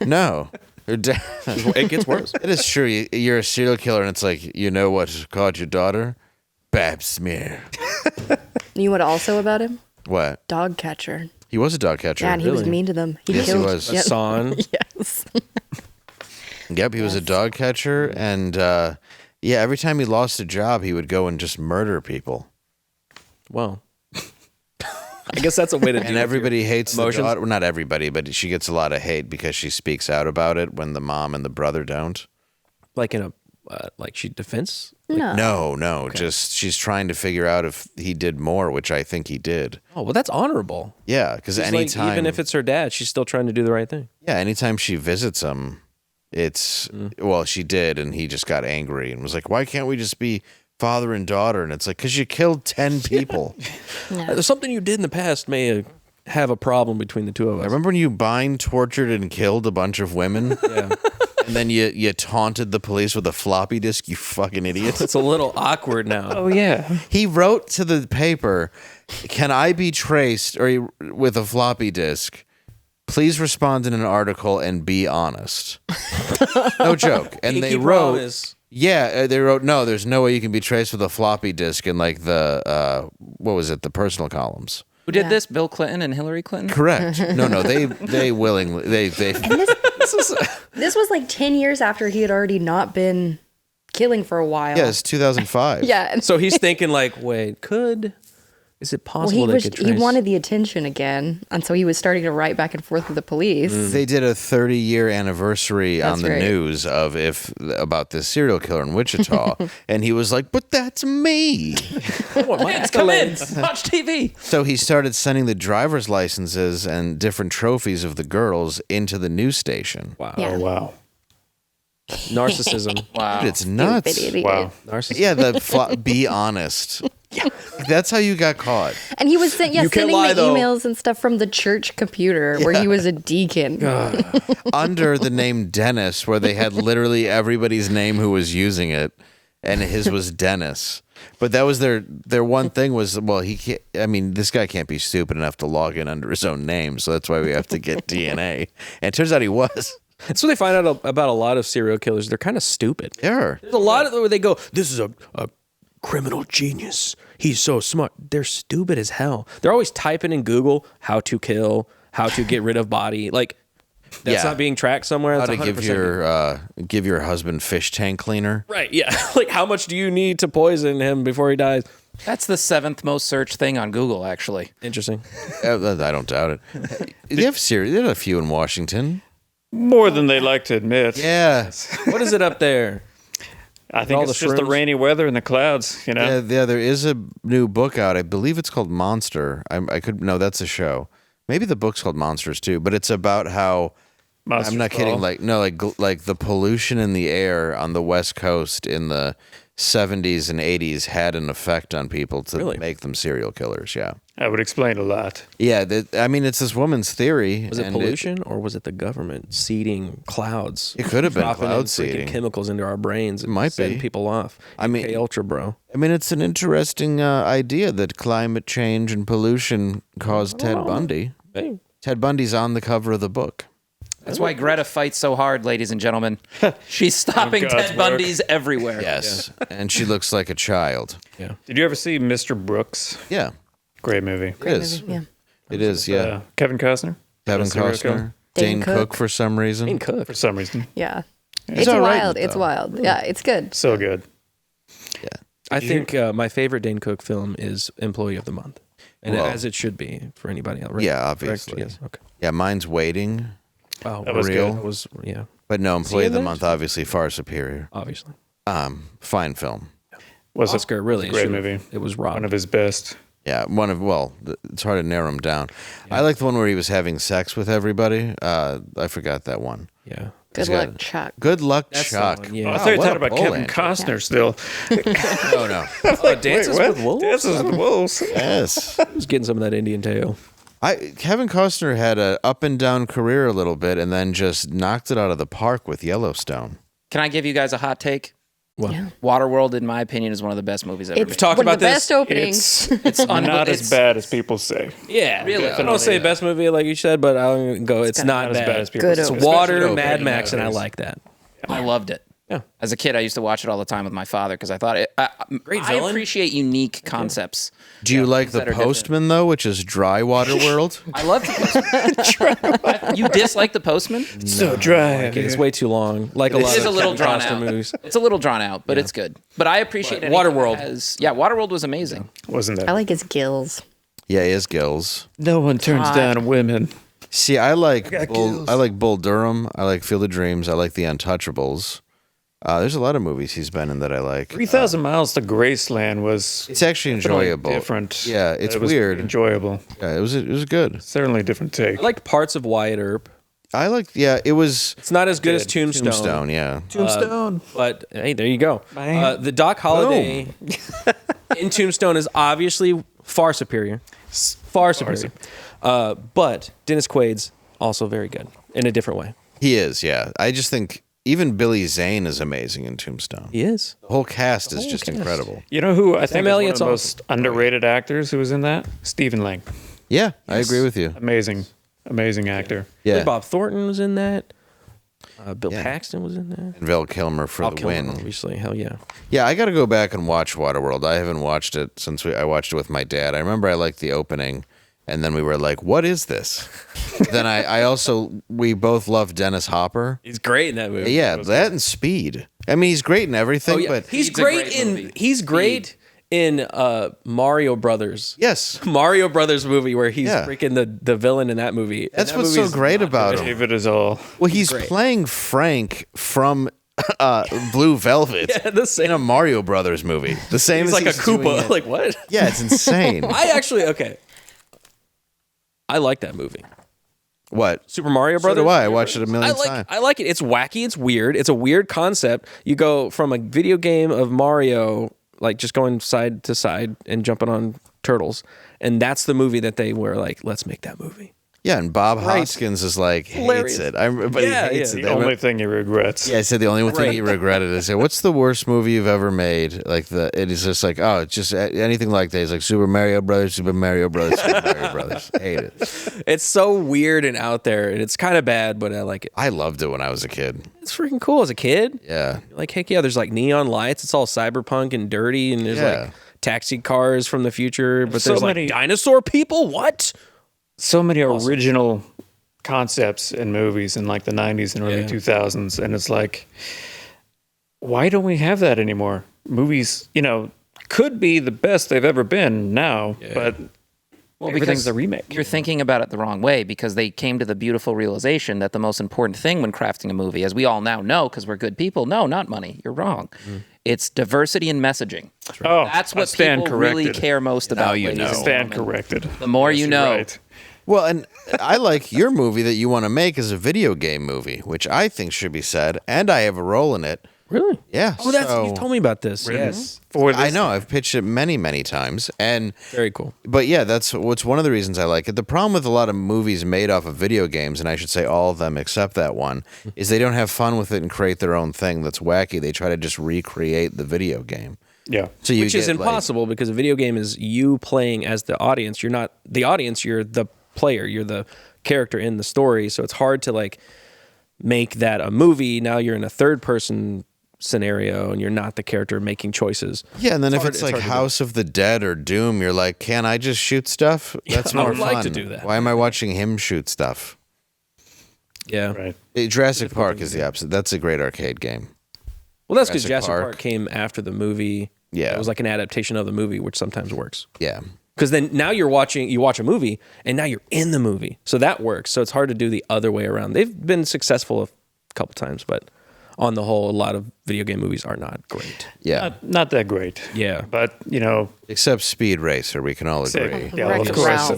[SPEAKER 1] no. Her dad.
[SPEAKER 2] It gets worse.
[SPEAKER 1] It is true. You're a serial killer, and it's like, you know what called your daughter? Pap smear.
[SPEAKER 3] You know what also about him?
[SPEAKER 1] What?
[SPEAKER 3] Dog catcher.
[SPEAKER 1] He was a dog catcher.
[SPEAKER 3] Yeah, and he was mean to them.
[SPEAKER 1] Yes,
[SPEAKER 3] killed,
[SPEAKER 1] he was.
[SPEAKER 3] Yep.
[SPEAKER 2] Hasan.
[SPEAKER 3] Yes.
[SPEAKER 1] Yep, he was a dog catcher, and every time he lost a job, he would go and just murder people.
[SPEAKER 2] Well, I guess that's a way to do it.
[SPEAKER 1] And everybody hates the
[SPEAKER 2] emotions.
[SPEAKER 1] daughter. Well, not everybody, but she gets a lot of hate because she speaks out about it when the mom and the brother don't.
[SPEAKER 2] Like in a like she defense.
[SPEAKER 1] No. Just she's trying to figure out if he did more, which I think he did.
[SPEAKER 2] Oh well, that's honorable.
[SPEAKER 1] Yeah, because
[SPEAKER 2] She's
[SPEAKER 1] anytime,
[SPEAKER 2] even if it's her dad, she's still trying to do the right thing.
[SPEAKER 1] yeah, anytime she visits him, it's well, she did, and he just got angry and was like, "Why can't we just be father and daughter?" And it's like, because you killed 10 people.
[SPEAKER 2] There's something you did in the past may have a problem between the two of us.
[SPEAKER 1] I remember when you tortured, and killed a bunch of women.
[SPEAKER 2] Yeah.
[SPEAKER 1] And then you taunted the police with a floppy disk, you fucking idiot.
[SPEAKER 2] It's a little awkward now.
[SPEAKER 4] Oh, yeah.
[SPEAKER 1] He wrote to the paper, "Can I be traced with a floppy disk? Please respond in an article and be honest." No joke. And they wrote, they wrote, "No, there's no way you can be traced with a floppy disk," in like the, the personal columns.
[SPEAKER 5] Who did this? Bill Clinton and Hillary Clinton?
[SPEAKER 1] Correct. No, they willingly,
[SPEAKER 3] This was like 10 years after he had already not been killing for a while.
[SPEAKER 1] Yeah, it's 2005.
[SPEAKER 3] Yeah.
[SPEAKER 2] So he's thinking like, wait, is it possible
[SPEAKER 3] he wanted the attention again, and so he was starting to write back and forth with the police.
[SPEAKER 1] They did a 30-year anniversary
[SPEAKER 3] That's
[SPEAKER 1] on the
[SPEAKER 3] right.
[SPEAKER 1] news about this serial killer in Wichita, and he was like, "But that's me."
[SPEAKER 5] Come in, watch TV.
[SPEAKER 1] So he started sending the driver's licenses and different trophies of the girls into the news station.
[SPEAKER 2] Wow.
[SPEAKER 3] Yeah.
[SPEAKER 4] Oh, wow.
[SPEAKER 2] Narcissism.
[SPEAKER 5] Wow.
[SPEAKER 1] Dude, it's nuts.
[SPEAKER 3] Stupid idiot.
[SPEAKER 4] Wow.
[SPEAKER 2] Narcissism.
[SPEAKER 1] Yeah, be honest. That's how you got caught.
[SPEAKER 3] And he was sending
[SPEAKER 2] You can't
[SPEAKER 3] the
[SPEAKER 2] lie, though.
[SPEAKER 3] emails and stuff from the church computer where he was a deacon.
[SPEAKER 1] Under the name Dennis, where they had literally everybody's name who was using it. and his was Dennis. But that was their one thing was, well, he can't. I mean, this guy can't be stupid enough to log in under his own name, so that's why we have to get DNA. And it turns out he was.
[SPEAKER 2] That's what they find out about a lot of serial killers. They're kind of stupid.
[SPEAKER 1] Yeah.
[SPEAKER 2] There's a lot of where they go, this is a criminal genius. He's so smart. They're stupid as hell. They're always typing in Google how to kill, how to get rid of body. Like, that's not being tracked somewhere.
[SPEAKER 1] How
[SPEAKER 2] That's
[SPEAKER 1] to give your husband fish tank cleaner.
[SPEAKER 2] Right, yeah. Like, how much do you need to poison him before he dies?
[SPEAKER 5] That's the 7th most searched thing on Google, actually.
[SPEAKER 2] Interesting.
[SPEAKER 1] I don't doubt it. They have a few in Washington.
[SPEAKER 4] More than they like to admit.
[SPEAKER 1] Yeah.
[SPEAKER 2] What is it up there?
[SPEAKER 4] I think
[SPEAKER 2] all
[SPEAKER 4] it's
[SPEAKER 2] the
[SPEAKER 4] just the
[SPEAKER 2] shrooms?
[SPEAKER 4] rainy weather and the clouds, you know?
[SPEAKER 1] Yeah, there is a new book out. I believe it's called Monster. No, that's a show. Maybe the book's called Monsters too, but it's about how
[SPEAKER 4] Monsters
[SPEAKER 1] I'm not kidding.
[SPEAKER 4] Ball.
[SPEAKER 1] Like the pollution in the air on the West Coast in the 70s and 80s had an effect on people to make them serial killers. Yeah,
[SPEAKER 4] That would explain a lot.
[SPEAKER 1] yeah. I mean, it's this woman's theory.
[SPEAKER 2] Was it
[SPEAKER 1] and
[SPEAKER 2] pollution or was it the government seeding clouds?
[SPEAKER 1] It could have been
[SPEAKER 2] dropping
[SPEAKER 1] cloud
[SPEAKER 2] in freaking
[SPEAKER 1] seeding.
[SPEAKER 2] chemicals into our brains. It
[SPEAKER 1] might
[SPEAKER 2] setting
[SPEAKER 1] be.
[SPEAKER 2] people off.
[SPEAKER 1] I mean-
[SPEAKER 2] MK Ultra, bro.
[SPEAKER 1] I mean, it's an interesting idea that climate change and pollution caused Ted Bundy.
[SPEAKER 2] Hey.
[SPEAKER 1] Ted Bundy's on the cover of the book.
[SPEAKER 5] That's why Greta fights so hard, ladies and gentlemen. She's stopping
[SPEAKER 4] God's
[SPEAKER 5] Ted
[SPEAKER 4] work.
[SPEAKER 5] Bundy's everywhere.
[SPEAKER 1] Yes, and she looks like a child.
[SPEAKER 4] Did you ever see Mr. Brooks?
[SPEAKER 1] Yeah,
[SPEAKER 4] Great movie.
[SPEAKER 1] it is.
[SPEAKER 3] Yeah.
[SPEAKER 1] It is. Yeah,
[SPEAKER 4] Kevin Costner?
[SPEAKER 1] Kevin
[SPEAKER 4] serial killer?
[SPEAKER 1] Costner,
[SPEAKER 3] Dane
[SPEAKER 1] Dane Cook
[SPEAKER 3] Cook.
[SPEAKER 1] for some reason.
[SPEAKER 2] Dane Cook.
[SPEAKER 4] For some reason.
[SPEAKER 3] Yeah.
[SPEAKER 1] He's
[SPEAKER 3] It's
[SPEAKER 1] all right
[SPEAKER 3] wild.
[SPEAKER 1] in it,
[SPEAKER 3] It's
[SPEAKER 1] though.
[SPEAKER 3] wild. Yeah, it's good.
[SPEAKER 4] So good.
[SPEAKER 2] I think my favorite Dane Cook film is Employee of the Month. And
[SPEAKER 1] Well,
[SPEAKER 2] as it should be for anybody else. Right?
[SPEAKER 1] yeah,
[SPEAKER 2] Correct?
[SPEAKER 1] obviously.
[SPEAKER 2] Yes. Okay.
[SPEAKER 1] Yeah, mine's Waiting,
[SPEAKER 2] Oh,
[SPEAKER 4] That was
[SPEAKER 1] real.
[SPEAKER 4] good.
[SPEAKER 2] That was, yeah,
[SPEAKER 1] but no, Employee of the
[SPEAKER 2] in that?
[SPEAKER 1] Month obviously far superior.
[SPEAKER 2] obviously.
[SPEAKER 1] Fine film.
[SPEAKER 4] Was
[SPEAKER 2] Oscar, really.
[SPEAKER 4] a great
[SPEAKER 2] should've-
[SPEAKER 4] movie.
[SPEAKER 2] It was
[SPEAKER 4] One
[SPEAKER 2] robbed.
[SPEAKER 4] of his best.
[SPEAKER 1] Yeah, it's hard to narrow him down. I like the one where he was having sex with everybody. I forgot that one.
[SPEAKER 2] Yeah.
[SPEAKER 3] Good
[SPEAKER 1] He's got-
[SPEAKER 3] luck, Chuck.
[SPEAKER 1] Good luck,
[SPEAKER 2] That's the
[SPEAKER 1] Chuck.
[SPEAKER 2] one, yeah.
[SPEAKER 4] I
[SPEAKER 1] Wow,
[SPEAKER 4] thought you were
[SPEAKER 1] what
[SPEAKER 4] talking
[SPEAKER 1] a
[SPEAKER 4] about
[SPEAKER 1] poll
[SPEAKER 4] Kevin
[SPEAKER 1] answer.
[SPEAKER 4] Costner still.
[SPEAKER 1] Oh no.
[SPEAKER 2] Dances with Wolves?
[SPEAKER 4] Dances with Wolves.
[SPEAKER 1] Yes.
[SPEAKER 2] Just getting some of that Indian tail.
[SPEAKER 1] Kevin Costner had a up and down career a little bit, and then just knocked it out of the park with Yellowstone.
[SPEAKER 5] Can I give you guys a hot take?
[SPEAKER 2] Well,
[SPEAKER 3] Yeah.
[SPEAKER 5] Waterworld, in my opinion, is one of the best movies ever
[SPEAKER 3] It's
[SPEAKER 5] made.
[SPEAKER 2] talked
[SPEAKER 3] one
[SPEAKER 2] about
[SPEAKER 3] of the
[SPEAKER 2] this.
[SPEAKER 3] best openings.
[SPEAKER 5] It's
[SPEAKER 4] Not as
[SPEAKER 5] it's-
[SPEAKER 4] bad as people say.
[SPEAKER 2] yeah.
[SPEAKER 5] Really?
[SPEAKER 2] I don't say best movie like you said, but I'll go, it's not
[SPEAKER 4] Not as
[SPEAKER 2] bad.
[SPEAKER 4] bad as people
[SPEAKER 3] Good
[SPEAKER 4] say.
[SPEAKER 2] It's
[SPEAKER 3] opening.
[SPEAKER 2] water,
[SPEAKER 4] Especially
[SPEAKER 2] Mad
[SPEAKER 4] opening
[SPEAKER 2] Max, and I
[SPEAKER 4] nowadays.
[SPEAKER 2] like that.
[SPEAKER 5] I loved it.
[SPEAKER 2] Yeah.
[SPEAKER 5] As a kid, I used to watch it all the time with my father because I thought I
[SPEAKER 2] villain.
[SPEAKER 5] appreciate unique concepts.
[SPEAKER 1] Do you like The
[SPEAKER 5] that are different.
[SPEAKER 1] Postman though, which is dry water world?
[SPEAKER 5] I love the Postman. You dislike the Postman?
[SPEAKER 4] So dry.
[SPEAKER 2] It's way too long. Like a lot
[SPEAKER 5] is
[SPEAKER 2] of
[SPEAKER 5] a little
[SPEAKER 2] Kevin
[SPEAKER 5] drawn
[SPEAKER 2] Costner
[SPEAKER 5] out.
[SPEAKER 2] movies.
[SPEAKER 5] It's a little drawn out, but it's good. But I appreciate it.
[SPEAKER 2] Waterworld.
[SPEAKER 5] Waterworld was amazing.
[SPEAKER 4] Wasn't
[SPEAKER 3] I
[SPEAKER 4] that?
[SPEAKER 3] like his gills.
[SPEAKER 1] Yeah, he has gills.
[SPEAKER 4] No one turns down women.
[SPEAKER 1] See, I like Bull Durham. I like Field of Dreams. I like The Untouchables. There's a lot of movies he's been in that I like.
[SPEAKER 4] 3,000 Miles to Graceland was
[SPEAKER 1] It's actually
[SPEAKER 4] definitely
[SPEAKER 1] enjoyable.
[SPEAKER 4] different.
[SPEAKER 1] Yeah, it's
[SPEAKER 4] It was
[SPEAKER 1] weird.
[SPEAKER 4] enjoyable.
[SPEAKER 1] Yeah, it was good.
[SPEAKER 4] Certainly a different take.
[SPEAKER 2] I liked parts of Wyatt Earp.
[SPEAKER 1] I liked. Yeah, it was
[SPEAKER 2] It's not as good as Tombstone.
[SPEAKER 1] Tombstone. Yeah,
[SPEAKER 4] Tombstone.
[SPEAKER 2] But hey, there you go.
[SPEAKER 4] Man.
[SPEAKER 2] The Doc Holliday in Tombstone is obviously far superior. Far superior. But Dennis Quaid's also very good in a different way.
[SPEAKER 1] he is. Yeah, I just think even Billy Zane is amazing in Tombstone.
[SPEAKER 2] He is.
[SPEAKER 1] The whole cast is just incredible.
[SPEAKER 4] You know who I think is one of
[SPEAKER 2] Elliott's
[SPEAKER 4] the
[SPEAKER 2] awesome.
[SPEAKER 4] most underrated actors who was in that? Stephen Lang.
[SPEAKER 1] Yeah, I agree with you.
[SPEAKER 4] Amazing actor.
[SPEAKER 1] Yeah,
[SPEAKER 2] Bob Thornton was in that. Bill
[SPEAKER 1] Yeah.
[SPEAKER 2] Paxton was in there.
[SPEAKER 1] and Val Kilmer for the win.
[SPEAKER 2] Obviously. Hell yeah.
[SPEAKER 1] Yeah, I got to go back and watch Waterworld. I haven't watched it since I watched it with my dad. I remember I liked the opening, and then we were like, "What is this?" Then we both love Dennis Hopper.
[SPEAKER 2] He's great in that movie.
[SPEAKER 1] Yeah, that and Speed. I mean, he's great in everything,
[SPEAKER 2] Oh, yeah.
[SPEAKER 1] but
[SPEAKER 2] he's
[SPEAKER 5] Speed's a
[SPEAKER 2] great
[SPEAKER 5] great
[SPEAKER 2] in
[SPEAKER 5] movie.
[SPEAKER 2] he's great in Mario Brothers.
[SPEAKER 1] yes,
[SPEAKER 2] Mario Brothers movie where he's
[SPEAKER 1] Yeah.
[SPEAKER 2] freaking the villain in that movie. And
[SPEAKER 1] that's
[SPEAKER 2] that
[SPEAKER 1] what's
[SPEAKER 2] movie
[SPEAKER 1] so
[SPEAKER 2] is
[SPEAKER 1] great
[SPEAKER 2] not
[SPEAKER 1] about
[SPEAKER 2] good.
[SPEAKER 1] him.
[SPEAKER 4] David is all.
[SPEAKER 1] Well, he's playing Frank from Blue Velvet
[SPEAKER 2] Yeah, the same.
[SPEAKER 1] in a Mario Brothers movie. The same
[SPEAKER 2] He's
[SPEAKER 1] as
[SPEAKER 2] like a
[SPEAKER 1] he's doing
[SPEAKER 2] Koopa.
[SPEAKER 1] it.
[SPEAKER 2] Like what?
[SPEAKER 1] Yeah, it's insane.
[SPEAKER 2] I actually I like that movie.
[SPEAKER 1] What?
[SPEAKER 2] Super Mario
[SPEAKER 1] So
[SPEAKER 2] Brothers.
[SPEAKER 1] do I. I watched it a million times.
[SPEAKER 2] I like it. It's wacky. It's weird. It's a weird concept. You go from a video game of Mario, like just going side to side and jumping on turtles, and that's the movie that they were like, let's make that movie.
[SPEAKER 1] Yeah, and Bob Hoskins is like hates it. But he hates it.
[SPEAKER 4] The only thing he regrets.
[SPEAKER 1] Yeah, I said the only thing he regretted is what's the worst movie you've ever made? Like it is just like it's just anything like that. He's like Super Mario Brothers, Super Mario Brothers, Super Mario Brothers. Hate it.
[SPEAKER 2] It's so weird and out there, and it's kind of bad, but I like it.
[SPEAKER 1] I loved it when I was a kid.
[SPEAKER 2] It's freaking cool as a kid.
[SPEAKER 1] Yeah,
[SPEAKER 2] like heck yeah. There's like neon lights. It's all cyberpunk and dirty, and there's like taxi cars from the future, but there's like dinosaur people. What?
[SPEAKER 4] So many original concepts in movies in like the 90s and early 2000s, and it's like, why don't we have that anymore? Movies, could be the best they've ever been now, but everything's a remake.
[SPEAKER 5] You're thinking about it the wrong way, because they came to the beautiful realization that the most important thing when crafting a movie, as we all now know because we're good people, no, not money. You're wrong. It's diversity and messaging. That's what people really care most about.
[SPEAKER 4] Stand corrected.
[SPEAKER 5] The more you know.
[SPEAKER 4] Right.
[SPEAKER 1] Well, and I like your movie that you want to make is a video game movie, which I think should be said, and I have a role in it.
[SPEAKER 2] Really?
[SPEAKER 1] Yeah.
[SPEAKER 2] Oh, you told me about this.
[SPEAKER 4] Really?
[SPEAKER 2] Yes.
[SPEAKER 1] I know. I've pitched it many, many times, and
[SPEAKER 2] very cool.
[SPEAKER 1] But yeah, that's what's one of the reasons I like it. The problem with a lot of movies made off of video games, and I should say all of them except that one, is they don't have fun with it and create their own thing that's wacky. They try to just recreate the video game.
[SPEAKER 4] Yeah.
[SPEAKER 1] So
[SPEAKER 2] which is impossible because a video game is you playing as the audience. You're not the audience. You're the player. You're the character in the story. So it's hard to like make that a movie. Now you're in a third person scenario and you're not the character making choices.
[SPEAKER 1] Yeah, and then if it's like House of the Dead or Doom, you're like, can I just shoot stuff? That's more fun. I would like to do that. Why am I watching him shoot stuff?
[SPEAKER 2] Yeah.
[SPEAKER 4] Right.
[SPEAKER 1] Jurassic Park is the opposite. That's a great arcade game.
[SPEAKER 2] Well, that's because Jurassic Park came after the movie.
[SPEAKER 1] Yeah.
[SPEAKER 2] It was like an adaptation of the movie, which sometimes works.
[SPEAKER 1] Yeah.
[SPEAKER 2] Because then now you watch a movie and now you're in the movie. So that works. So it's hard to do the other way around. They've been successful a couple times, but on the whole, a lot of video game movies are not great.
[SPEAKER 1] Yeah.
[SPEAKER 4] Not that great.
[SPEAKER 2] Yeah.
[SPEAKER 4] But,
[SPEAKER 1] except Speed Racer, we can all agree.
[SPEAKER 4] Yeah, of course.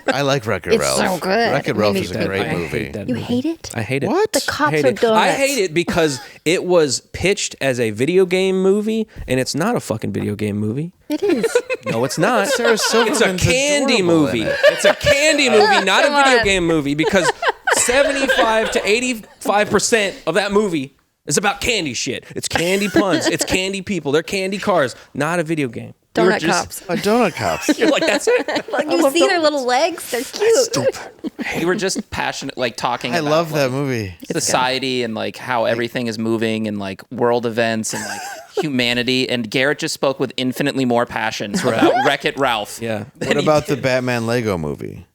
[SPEAKER 1] I like Wreck-It Ralph.
[SPEAKER 3] It's so good.
[SPEAKER 1] Wreck-It Ralph is a great movie.
[SPEAKER 3] You hate it?
[SPEAKER 2] I hate it.
[SPEAKER 1] What?
[SPEAKER 3] The cops are donuts.
[SPEAKER 2] I hate it because it was pitched as a video game movie, and it's not a fucking video game movie.
[SPEAKER 3] It is.
[SPEAKER 2] No, it's not.
[SPEAKER 1] Sarah Silverman's
[SPEAKER 2] It's a candy
[SPEAKER 1] adorable
[SPEAKER 2] movie.
[SPEAKER 1] in it.
[SPEAKER 2] It's a candy movie, not a video game movie, because 75 to 85% of that movie is about candy shit. It's candy puns. It's candy people. They're candy cars. Not a video game.
[SPEAKER 3] Donut cops.
[SPEAKER 1] Donut Cops.
[SPEAKER 2] You're like, that's it.
[SPEAKER 3] Like, you see their little legs? They're cute.
[SPEAKER 5] We were just passionate, like talking
[SPEAKER 1] I
[SPEAKER 5] about
[SPEAKER 1] love that
[SPEAKER 5] like,
[SPEAKER 1] movie.
[SPEAKER 5] society and like how everything is moving and like world events and like humanity. And Garrett just spoke with infinitely more passion about Wreck-It Ralph.
[SPEAKER 2] Yeah.
[SPEAKER 1] What about the Batman Lego movie?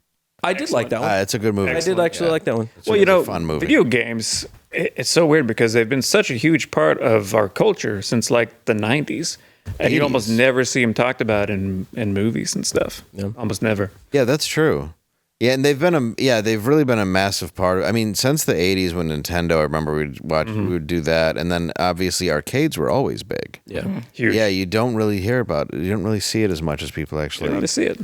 [SPEAKER 2] I did like that one.
[SPEAKER 1] It's a good movie.
[SPEAKER 2] I did actually like that one.
[SPEAKER 4] Well,
[SPEAKER 1] It's a fun movie.
[SPEAKER 4] video games, it's so weird because they've been such a huge part of our culture since like the 90s. And you almost never see them talked about in movies and stuff. Yeah. Almost never.
[SPEAKER 1] Yeah, that's true. Yeah, and they've really been a massive part of, I mean, since the 80s when Nintendo, I remember we would do that, and then obviously arcades were always big.
[SPEAKER 2] Yeah.
[SPEAKER 4] Huge.
[SPEAKER 1] Yeah, you don't really hear about it. You don't really see it as much as people actually.
[SPEAKER 4] You don't see it.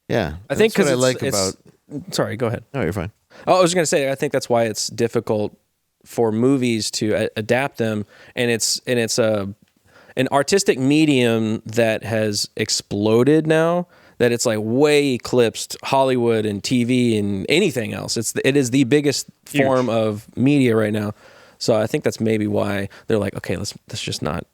[SPEAKER 1] Yeah.
[SPEAKER 2] I think
[SPEAKER 1] that's what
[SPEAKER 2] because
[SPEAKER 1] I like about.
[SPEAKER 2] Sorry, go ahead.
[SPEAKER 1] No, you're fine.
[SPEAKER 2] Oh, I was going to say, I think that's why it's difficult for movies to adapt them, and it's an artistic medium that has exploded now. That it's like way eclipsed Hollywood and TV and anything else. It is the biggest form of media right now. So I think that's maybe why they're like, okay, let's just not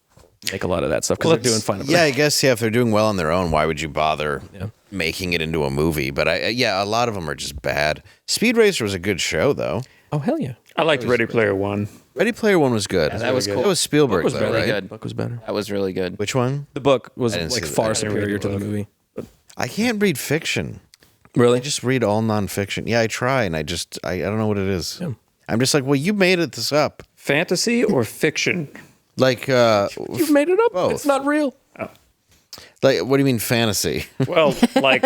[SPEAKER 2] make a lot of that stuff because they're doing fine.
[SPEAKER 1] Yeah, I guess if they're doing well on their own, why would you bother making it into a movie? But a lot of them are just bad. Speed Racer was a good show though.
[SPEAKER 2] Oh hell yeah!
[SPEAKER 4] I liked Ready Player One.
[SPEAKER 1] Ready Player One was good.
[SPEAKER 5] Yeah, that was cool.
[SPEAKER 1] That was Spielberg,
[SPEAKER 5] The book was
[SPEAKER 1] though,
[SPEAKER 5] really
[SPEAKER 1] right?
[SPEAKER 5] good.
[SPEAKER 2] The book was better.
[SPEAKER 5] That was really good.
[SPEAKER 1] Which one?
[SPEAKER 2] The book was
[SPEAKER 1] didn't
[SPEAKER 2] like
[SPEAKER 1] see
[SPEAKER 2] far
[SPEAKER 1] that.
[SPEAKER 2] superior to the movie.
[SPEAKER 1] I can't read fiction.
[SPEAKER 2] Really?
[SPEAKER 1] I just read all nonfiction. Yeah, I try, and I don't know what it is. Yeah. I'm just like, well, you made this up.
[SPEAKER 4] Fantasy or fiction?
[SPEAKER 1] Like,
[SPEAKER 2] You've made it up.
[SPEAKER 1] Both.
[SPEAKER 2] It's not real.
[SPEAKER 1] Like, what do you mean fantasy?
[SPEAKER 4] Well, like,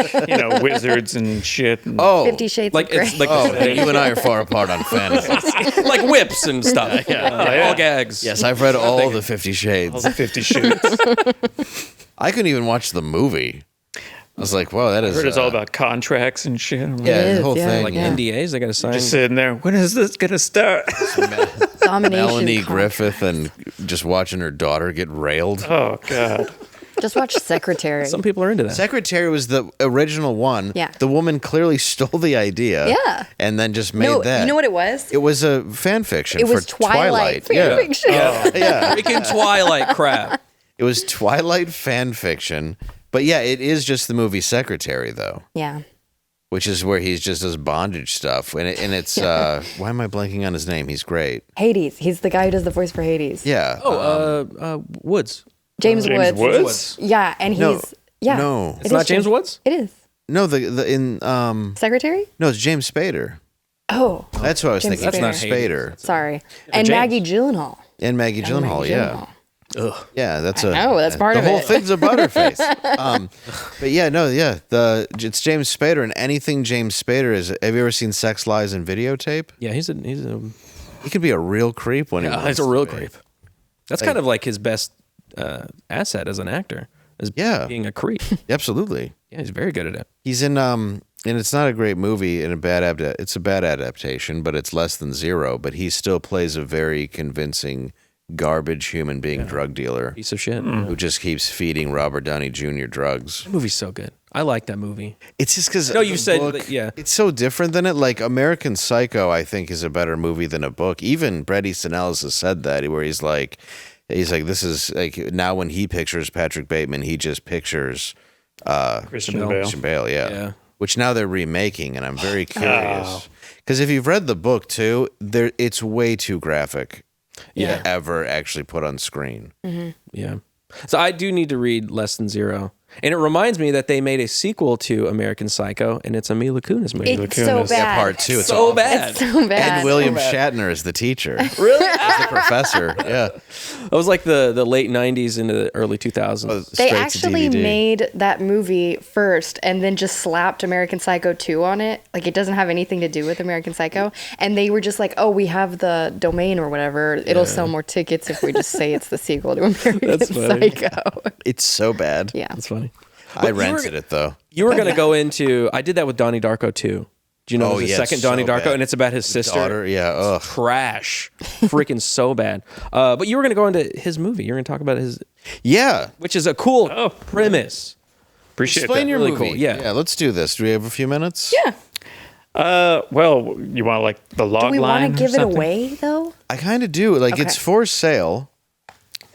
[SPEAKER 4] wizards and shit. And
[SPEAKER 3] 50 Shades
[SPEAKER 2] Like
[SPEAKER 3] of Grey.
[SPEAKER 2] it's like
[SPEAKER 1] you and I are far apart on fantasy.
[SPEAKER 2] like whips and stuff. All gags.
[SPEAKER 1] Yes, I've read all the 50 Shades.
[SPEAKER 4] all the 50 Shades.
[SPEAKER 1] I couldn't even watch the movie. I was like, whoa, that is...
[SPEAKER 4] I heard it's all about contracts and shit. I'm like,
[SPEAKER 1] Yeah, the whole thing.
[SPEAKER 2] Like NDAs, they got to sign.
[SPEAKER 4] just sitting there. When is this going to start?
[SPEAKER 3] Domination.
[SPEAKER 1] Melanie
[SPEAKER 3] Con-
[SPEAKER 1] Griffith and just watching her daughter get railed.
[SPEAKER 4] Oh, God.
[SPEAKER 3] Just watch Secretary.
[SPEAKER 2] Some people are into that.
[SPEAKER 1] Secretary was the original one.
[SPEAKER 3] Yeah.
[SPEAKER 1] The woman clearly stole the idea.
[SPEAKER 3] Yeah.
[SPEAKER 1] And then just made that.
[SPEAKER 3] You know what it was?
[SPEAKER 1] It was a fan fiction
[SPEAKER 3] It was
[SPEAKER 1] for
[SPEAKER 3] Twilight fan
[SPEAKER 1] Yeah.
[SPEAKER 3] fiction.
[SPEAKER 1] Yeah.
[SPEAKER 2] Freaking Twilight crap.
[SPEAKER 1] It was Twilight fan fiction. But yeah, it is just the movie Secretary, though.
[SPEAKER 3] Yeah.
[SPEAKER 1] Which is where he's just does bondage stuff. And it's, why am I blanking on his name? He's great.
[SPEAKER 3] Hades. He's the guy who does the voice for Hades.
[SPEAKER 1] Yeah.
[SPEAKER 2] Woods.
[SPEAKER 3] James Woods.
[SPEAKER 4] Woods?
[SPEAKER 3] Yeah, and he's
[SPEAKER 1] No.
[SPEAKER 2] It's not James Woods?
[SPEAKER 3] It is.
[SPEAKER 1] No, in
[SPEAKER 3] Secretary?
[SPEAKER 1] no, it's James Spader.
[SPEAKER 3] Oh.
[SPEAKER 1] That's what I was
[SPEAKER 3] James
[SPEAKER 1] thinking.
[SPEAKER 3] Spader.
[SPEAKER 1] James Spader.
[SPEAKER 3] Sorry. And
[SPEAKER 2] James.
[SPEAKER 3] Maggie Gyllenhaal.
[SPEAKER 1] And Maggie Gyllenhaal, yeah.
[SPEAKER 2] Ugh.
[SPEAKER 1] Yeah, that's
[SPEAKER 3] that's part
[SPEAKER 1] the
[SPEAKER 3] of
[SPEAKER 1] whole
[SPEAKER 3] it.
[SPEAKER 1] thing's a butterface. But yeah, no, yeah, it's James Spader, and anything James Spader is. Have you ever seen Sex, Lies, and Videotape?
[SPEAKER 2] Yeah, he's a
[SPEAKER 1] He could be a real creep when he wants
[SPEAKER 2] he's a
[SPEAKER 1] to
[SPEAKER 2] real
[SPEAKER 1] be.
[SPEAKER 2] creep. That's kind of like his best asset as an actor, is being a creep.
[SPEAKER 1] Absolutely.
[SPEAKER 2] Yeah, he's very good at it.
[SPEAKER 1] He's in and it's not a great movie and it's a bad adaptation, but it's less than Zero. But he still plays a very convincing garbage human being drug dealer
[SPEAKER 2] Piece of shit.
[SPEAKER 1] who just keeps feeding Robert Downey Jr. drugs.
[SPEAKER 2] That movie's so good. I like that movie.
[SPEAKER 1] It's just because
[SPEAKER 2] you said that, yeah.
[SPEAKER 1] it's so different than it. Like American Psycho, I think is a better movie than a book. Even Bret Easton Ellis has said that, where he's like, this is like now when he pictures Patrick Bateman, he just pictures
[SPEAKER 4] Christian
[SPEAKER 2] Bale.
[SPEAKER 4] Bale.
[SPEAKER 1] Christian Bale,
[SPEAKER 2] Yeah.
[SPEAKER 1] Which now they're remaking, and I'm very curious because if you've read the book too, it's way too graphic.
[SPEAKER 2] Yeah.
[SPEAKER 1] To ever actually put on screen.
[SPEAKER 2] Yeah. So I do need to read Less Than Zero. And it reminds me that they made a sequel to American Psycho, and it's a Mila Kunis movie.
[SPEAKER 3] It's so
[SPEAKER 4] Kunis.
[SPEAKER 3] bad.
[SPEAKER 1] Yeah, part two. It's
[SPEAKER 2] so
[SPEAKER 1] awful.
[SPEAKER 2] bad.
[SPEAKER 3] It's so bad.
[SPEAKER 1] And William Shatner is the teacher.
[SPEAKER 2] Really?
[SPEAKER 1] He's the professor. Yeah.
[SPEAKER 2] It was like the late 90s into the early 2000s.
[SPEAKER 3] They
[SPEAKER 1] Straight to
[SPEAKER 3] actually
[SPEAKER 1] DVD.
[SPEAKER 3] made that movie first and then just slapped American Psycho 2 on it. Like, it doesn't have anything to do with American Psycho. And they were just like, oh, we have the domain or whatever. It'll sell more tickets if we just say it's the sequel to American
[SPEAKER 2] funny.
[SPEAKER 3] Psycho.
[SPEAKER 1] It's so bad.
[SPEAKER 3] Yeah.
[SPEAKER 2] That's funny.
[SPEAKER 1] I rented it though.
[SPEAKER 2] You were going to go into, I did that with Donnie Darko too. Do you know there's a second
[SPEAKER 1] it's
[SPEAKER 2] Donnie
[SPEAKER 1] so
[SPEAKER 2] Darko,
[SPEAKER 1] bad.
[SPEAKER 2] and it's about his sister?
[SPEAKER 1] Daughter, yeah. Ugh.
[SPEAKER 2] Trash. Freaking so bad. But you were going to go into his movie. You're going to talk about his,
[SPEAKER 1] Yeah.
[SPEAKER 2] which is a cool premise.
[SPEAKER 4] Appreciate
[SPEAKER 1] Explain
[SPEAKER 4] that.
[SPEAKER 1] your
[SPEAKER 2] Really
[SPEAKER 1] movie.
[SPEAKER 2] cool, yeah.
[SPEAKER 1] Yeah, let's do this. Do we have a few minutes?
[SPEAKER 3] Yeah.
[SPEAKER 4] Well, you want like the log
[SPEAKER 3] Do we
[SPEAKER 4] line?
[SPEAKER 3] want to
[SPEAKER 4] or
[SPEAKER 3] give it
[SPEAKER 4] something?
[SPEAKER 3] away, though?
[SPEAKER 1] I kind of do. Like, it's
[SPEAKER 3] Okay.
[SPEAKER 1] for sale,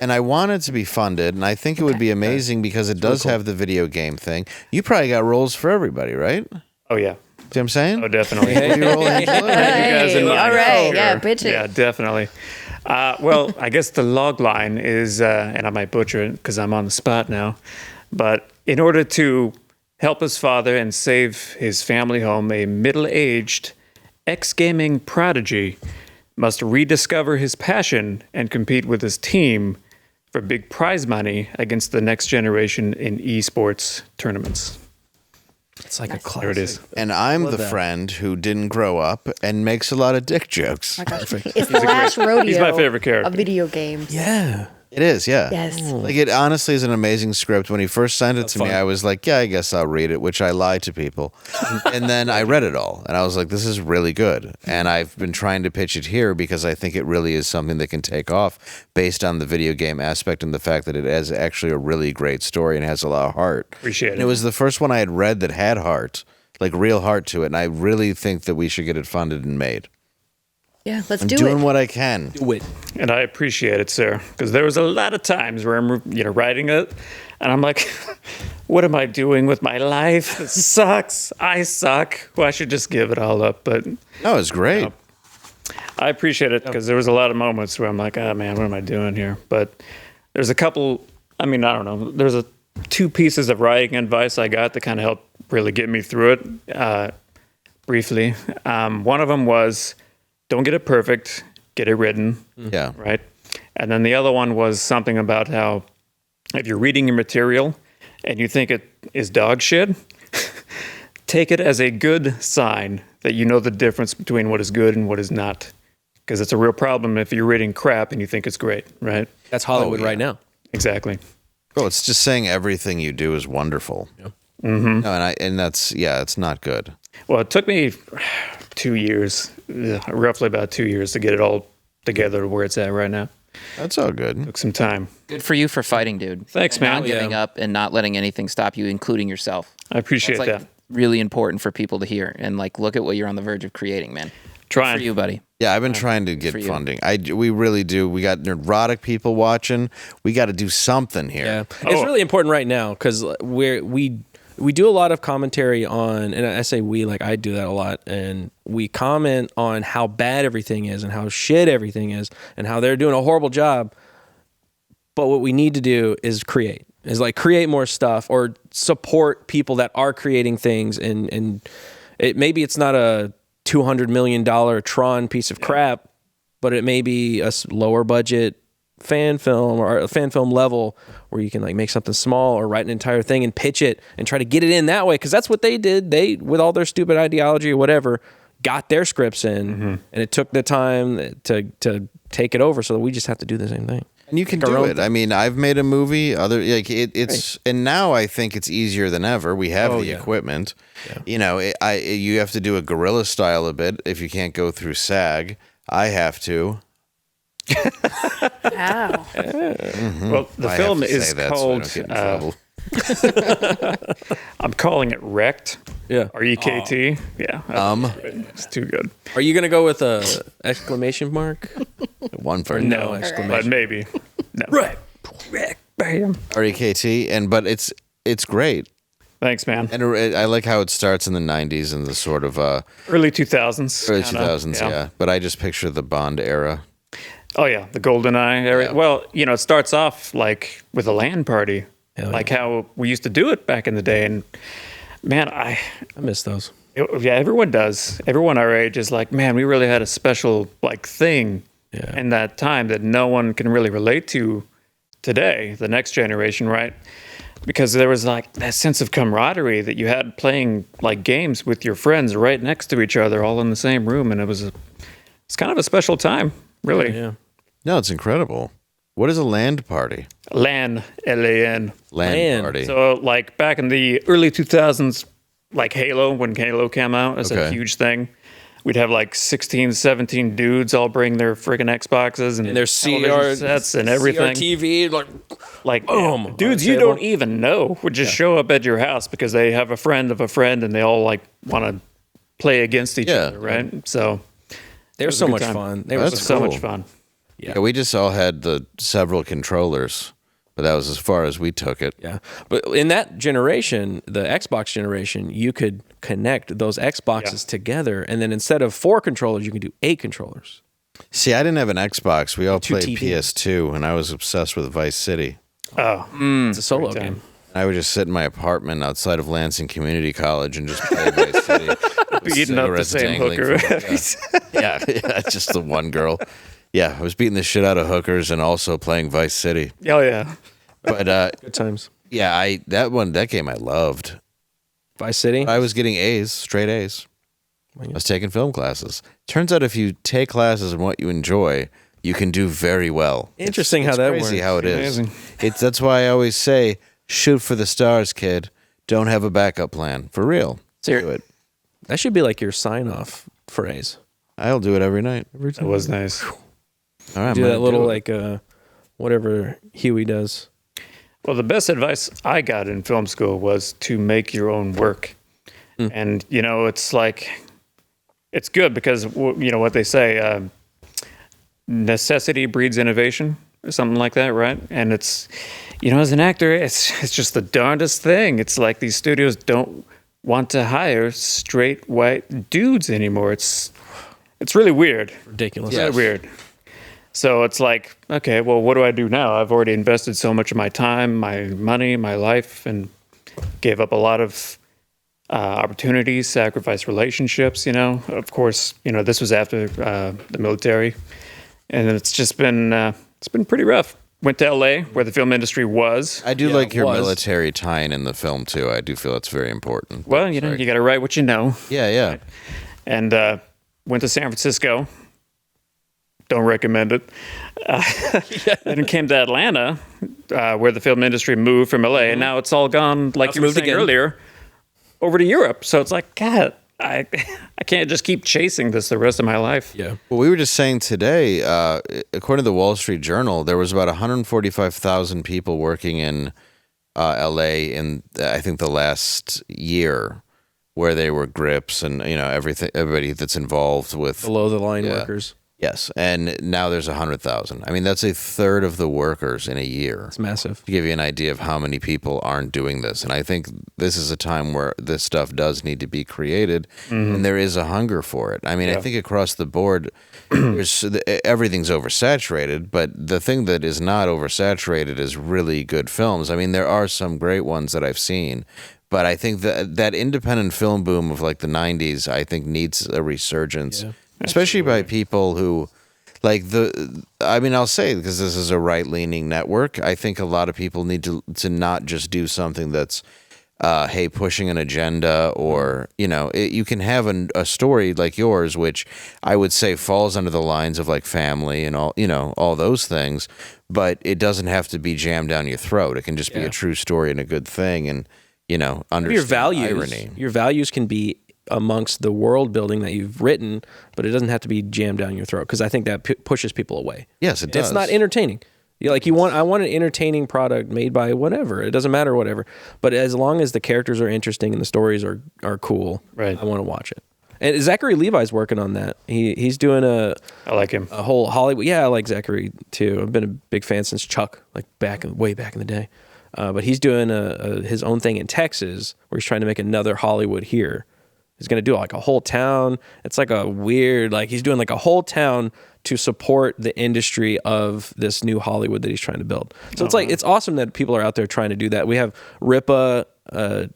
[SPEAKER 1] and I want it to be funded, and I think it would be amazing because it does have the video game thing. You probably got roles for everybody, right? See
[SPEAKER 4] Oh yeah.
[SPEAKER 1] what I'm saying?
[SPEAKER 4] Oh, definitely.
[SPEAKER 1] What do you roll, Angela?
[SPEAKER 4] You guys in
[SPEAKER 3] Hey,
[SPEAKER 4] mind,
[SPEAKER 3] all right.
[SPEAKER 4] sure.
[SPEAKER 3] Yeah, pitch it.
[SPEAKER 4] Yeah, definitely. Well, I guess the log line is, and I might butcher it because I'm on the spot now, but in order to help his father and save his family home, a middle-aged ex-gaming prodigy must rediscover his passion and compete with his team for big prize money against the next generation in esports tournaments.
[SPEAKER 2] It's like a classic.
[SPEAKER 4] There it is.
[SPEAKER 1] And I'm
[SPEAKER 2] Love
[SPEAKER 1] the
[SPEAKER 2] that.
[SPEAKER 1] friend who didn't grow up and makes a lot of dick jokes.
[SPEAKER 3] It's the last rodeo
[SPEAKER 4] he's my favorite character.
[SPEAKER 3] of video games.
[SPEAKER 2] Yeah.
[SPEAKER 1] It is, yeah.
[SPEAKER 3] Yes.
[SPEAKER 1] Like, it honestly is an amazing script. When he first sent it to me,
[SPEAKER 2] fun.
[SPEAKER 1] I was like, yeah, I guess I'll read it, which I lied to people. And then I read it all, and I was like, this is really good. And I've been trying to pitch it here because I think it really is something that can take off based on the video game aspect and the fact that it has actually a really great story and has a lot of heart.
[SPEAKER 4] Appreciate
[SPEAKER 1] And
[SPEAKER 4] it.
[SPEAKER 1] it was the first one I had read that had heart, like real heart to it, and I really think that we should get it funded and made.
[SPEAKER 3] Yeah, let's
[SPEAKER 1] I'm
[SPEAKER 3] do
[SPEAKER 1] doing
[SPEAKER 3] it.
[SPEAKER 1] what I can.
[SPEAKER 2] Do it.
[SPEAKER 4] And I appreciate it, sir, because there was a lot of times where I'm, writing it, and I'm like, "What am I doing with my life? It sucks. I suck. Well, I should just give it all up." But
[SPEAKER 1] No, it's great.
[SPEAKER 4] I appreciate it because there was a lot of moments where I'm like, "Oh man, what am I doing here?" But there's a couple. I mean, I don't know. There's two pieces of writing advice I got that kind of helped really get me through it. Briefly, one of them was, don't get it perfect, get it written.
[SPEAKER 1] Yeah.
[SPEAKER 4] Right? And then the other one was something about how if you're reading your material and you think it is dog shit, take it as a good sign that you know the difference between what is good and what is not. Because it's a real problem if you're reading crap and you think it's great, right?
[SPEAKER 2] That's Hollywood
[SPEAKER 1] Oh, yeah.
[SPEAKER 2] right now.
[SPEAKER 4] Exactly.
[SPEAKER 1] Well, it's just saying everything you do is wonderful. Yeah.
[SPEAKER 4] Mm-hmm.
[SPEAKER 1] No, and that's it's not good.
[SPEAKER 4] Well, it took me 2 years, roughly about 2 years to get it all together where it's at right now.
[SPEAKER 1] That's all good.
[SPEAKER 4] Took some time.
[SPEAKER 5] Good for you for fighting, dude.
[SPEAKER 4] Thanks,
[SPEAKER 5] And
[SPEAKER 4] man.
[SPEAKER 5] Not giving up and not letting anything stop you, including yourself.
[SPEAKER 4] I appreciate
[SPEAKER 5] That's like
[SPEAKER 4] that.
[SPEAKER 5] really important for people to hear. And like, look at what you're on the verge of creating, man.
[SPEAKER 4] Trying.
[SPEAKER 5] Good for you, buddy.
[SPEAKER 1] Yeah, I've been trying to get funding. We really do. We got neurotic people watching. We got to do something here.
[SPEAKER 2] Yeah, it's really important right now because we do a lot of commentary on, and I say we, like I do that a lot, and we comment on how bad everything is and how shit everything is and how they're doing a horrible job. But what we need to do is create more stuff or support people that are creating things, and maybe it's not a $200 million Tron piece of crap, but it may be a lower budget fan film or a fan film level where you can like make something small or write an entire thing and pitch it and try to get it in that way. Cause that's what they did. They, with all their stupid ideology or whatever, got their scripts in, and it took the time to take it over. So we just have to do the same thing.
[SPEAKER 1] And you can do it. I mean, I've made a movie. And now I think it's easier than ever. We have the equipment. Yeah. You know, you have to do a guerrilla style a bit if you can't go through SAG. I have to.
[SPEAKER 3] Wow.
[SPEAKER 4] Well, the film is called. I'm calling it Wrecked.
[SPEAKER 2] Yeah.
[SPEAKER 4] R-E-K-T. Yeah. It's too good.
[SPEAKER 2] Are you gonna go with a exclamation mark?
[SPEAKER 1] One for
[SPEAKER 4] No, but maybe. No. Right. Bam.
[SPEAKER 1] R-E-K-T, but it's great.
[SPEAKER 4] Thanks, man.
[SPEAKER 1] And I like how it starts in the 90s and the sort of
[SPEAKER 4] early 2000s.
[SPEAKER 1] Early 2000s, yeah. But I just picture the Bond era.
[SPEAKER 4] Oh yeah, the GoldenEye era. Yeah. Well, you know, it starts off like with a LAN party, how we used to do it back in the day. And man, I
[SPEAKER 2] miss those.
[SPEAKER 4] Yeah, everyone does. Everyone our age is like, man, we really had a special like thing in that time that no one can really relate to today, the next generation, right? Because there was like that sense of camaraderie that you had playing like games with your friends right next to each other, all in the same room, and it's kind of a special time, really.
[SPEAKER 2] Yeah.
[SPEAKER 1] No, it's incredible. What is a land party?
[SPEAKER 4] LAN, L-A-N.
[SPEAKER 1] LAN party.
[SPEAKER 4] So like back in the early 2000s, like Halo, when Halo came out, it was a huge thing. We'd have like 16, 17 dudes all bring their friggin' Xboxes and
[SPEAKER 2] their CR
[SPEAKER 4] sets and everything.
[SPEAKER 2] CRTV, like
[SPEAKER 4] boom. Dudes you don't even know would just show up at your house because they have a friend of a friend and they all like want to play against each other, right? So
[SPEAKER 2] they were so much fun. They were
[SPEAKER 4] so much fun.
[SPEAKER 1] Yeah, we just all had the several controllers, but that was as far as we took it.
[SPEAKER 2] Yeah, but in that generation, the Xbox generation, you could connect those Xboxes together, and then instead of 4 controllers, you can do 8 controllers.
[SPEAKER 1] See, I didn't have an Xbox. We all played
[SPEAKER 2] TV.
[SPEAKER 1] PS2, and I was obsessed with Vice City.
[SPEAKER 4] Oh,
[SPEAKER 2] it's a solo game.
[SPEAKER 1] I would just sit in my apartment outside of Lansing Community College and just play Vice City.
[SPEAKER 4] Beating up the same hooker.
[SPEAKER 1] Yeah, just the one girl. Yeah, I was beating the shit out of hookers and also playing Vice City.
[SPEAKER 4] Oh yeah,
[SPEAKER 1] but
[SPEAKER 2] good times.
[SPEAKER 1] Yeah, that game I loved.
[SPEAKER 2] Vice City.
[SPEAKER 1] I was getting A's, straight A's. I was taking film classes. Turns out if you take classes in what you enjoy, you can do very well.
[SPEAKER 2] Interesting how that works.
[SPEAKER 1] It's crazy how it is. That's why I always say, shoot for the stars, kid. Don't have a backup plan. For real. Do it.
[SPEAKER 2] That should be like your sign-off phrase.
[SPEAKER 1] I'll do it every night.
[SPEAKER 4] That was nice.
[SPEAKER 1] All right,
[SPEAKER 2] do that little like whatever Huey does.
[SPEAKER 4] Well, the best advice I got in film school was to make your own work. And, you know, it's like, it's good because, you know, what they say, necessity breeds innovation or something like that, right? And it's, you know, as an actor, it's just the darndest thing. It's like these studios don't want to hire straight white dudes anymore. It's really weird.
[SPEAKER 2] Ridiculous.
[SPEAKER 4] It's really weird. So it's like, okay, well, what do I do now? I've already invested so much of my time, my money, my life, and gave up a lot of opportunities, sacrificed relationships, you know. Of course, you know, this was after the military. And it's just been, it's been pretty rough. Went to LA, where the film industry was.
[SPEAKER 1] I do like your military tie-in in the film, too. I do feel it's very important.
[SPEAKER 4] Well, you know, you got to write what you know.
[SPEAKER 1] Yeah.
[SPEAKER 4] And went to San Francisco. Don't recommend it. Then came to Atlanta, where the film industry moved from LA, and now it's all gone, like you were saying earlier, over to Europe. So it's like, God, I can't just keep chasing this the rest of my life.
[SPEAKER 2] Yeah.
[SPEAKER 1] Well, we were just saying today, according to the Wall Street Journal, there was about 145,000 people working in L.A. in, I think, the last year, where they were grips and, everybody that's involved with
[SPEAKER 2] Below the line workers.
[SPEAKER 1] Yes, and now there's 100,000. I mean, that's a third of the workers in a year.
[SPEAKER 2] It's massive.
[SPEAKER 1] To give you an idea of how many people aren't doing this. And I think this is a time where this stuff does need to be created, and there is a hunger for it. I mean, I think across the board, everything's oversaturated, but the thing that is not oversaturated is really good films. I mean, there are some great ones that I've seen, but I think that independent film boom of like the 90s, I think needs a resurgence. Yeah. Especially by people who, I'll say, because this is a right-leaning network, I think a lot of people need to not just do something that's, pushing an agenda, or, you can have a story like yours, which I would say falls under the lines of like family and all, all those things, but it doesn't have to be jammed down your throat. It can just be a true story and a good thing, and, understand
[SPEAKER 2] your values.
[SPEAKER 1] irony.
[SPEAKER 2] Your values can be amongst the world building that you've written, but it doesn't have to be jammed down your throat, because I think that pushes people away.
[SPEAKER 1] Yes, it does.
[SPEAKER 2] It's not entertaining. I want an entertaining product made by whatever. It doesn't matter whatever. But as long as the characters are interesting and the stories are cool,
[SPEAKER 4] right,
[SPEAKER 2] I want to watch it. And Zachary Levi's working on that. He's doing
[SPEAKER 4] I like him.
[SPEAKER 2] A whole Hollywood. Yeah, I like Zachary too. I've been a big fan since Chuck, like way back in the day. But he's doing his own thing in Texas, where he's trying to make another Hollywood here. He's going to do like a whole town. It's like a weird, he's doing like a whole town to support the industry of this new Hollywood that he's trying to build. So it's awesome that people are out there trying to do that. We have Ripa,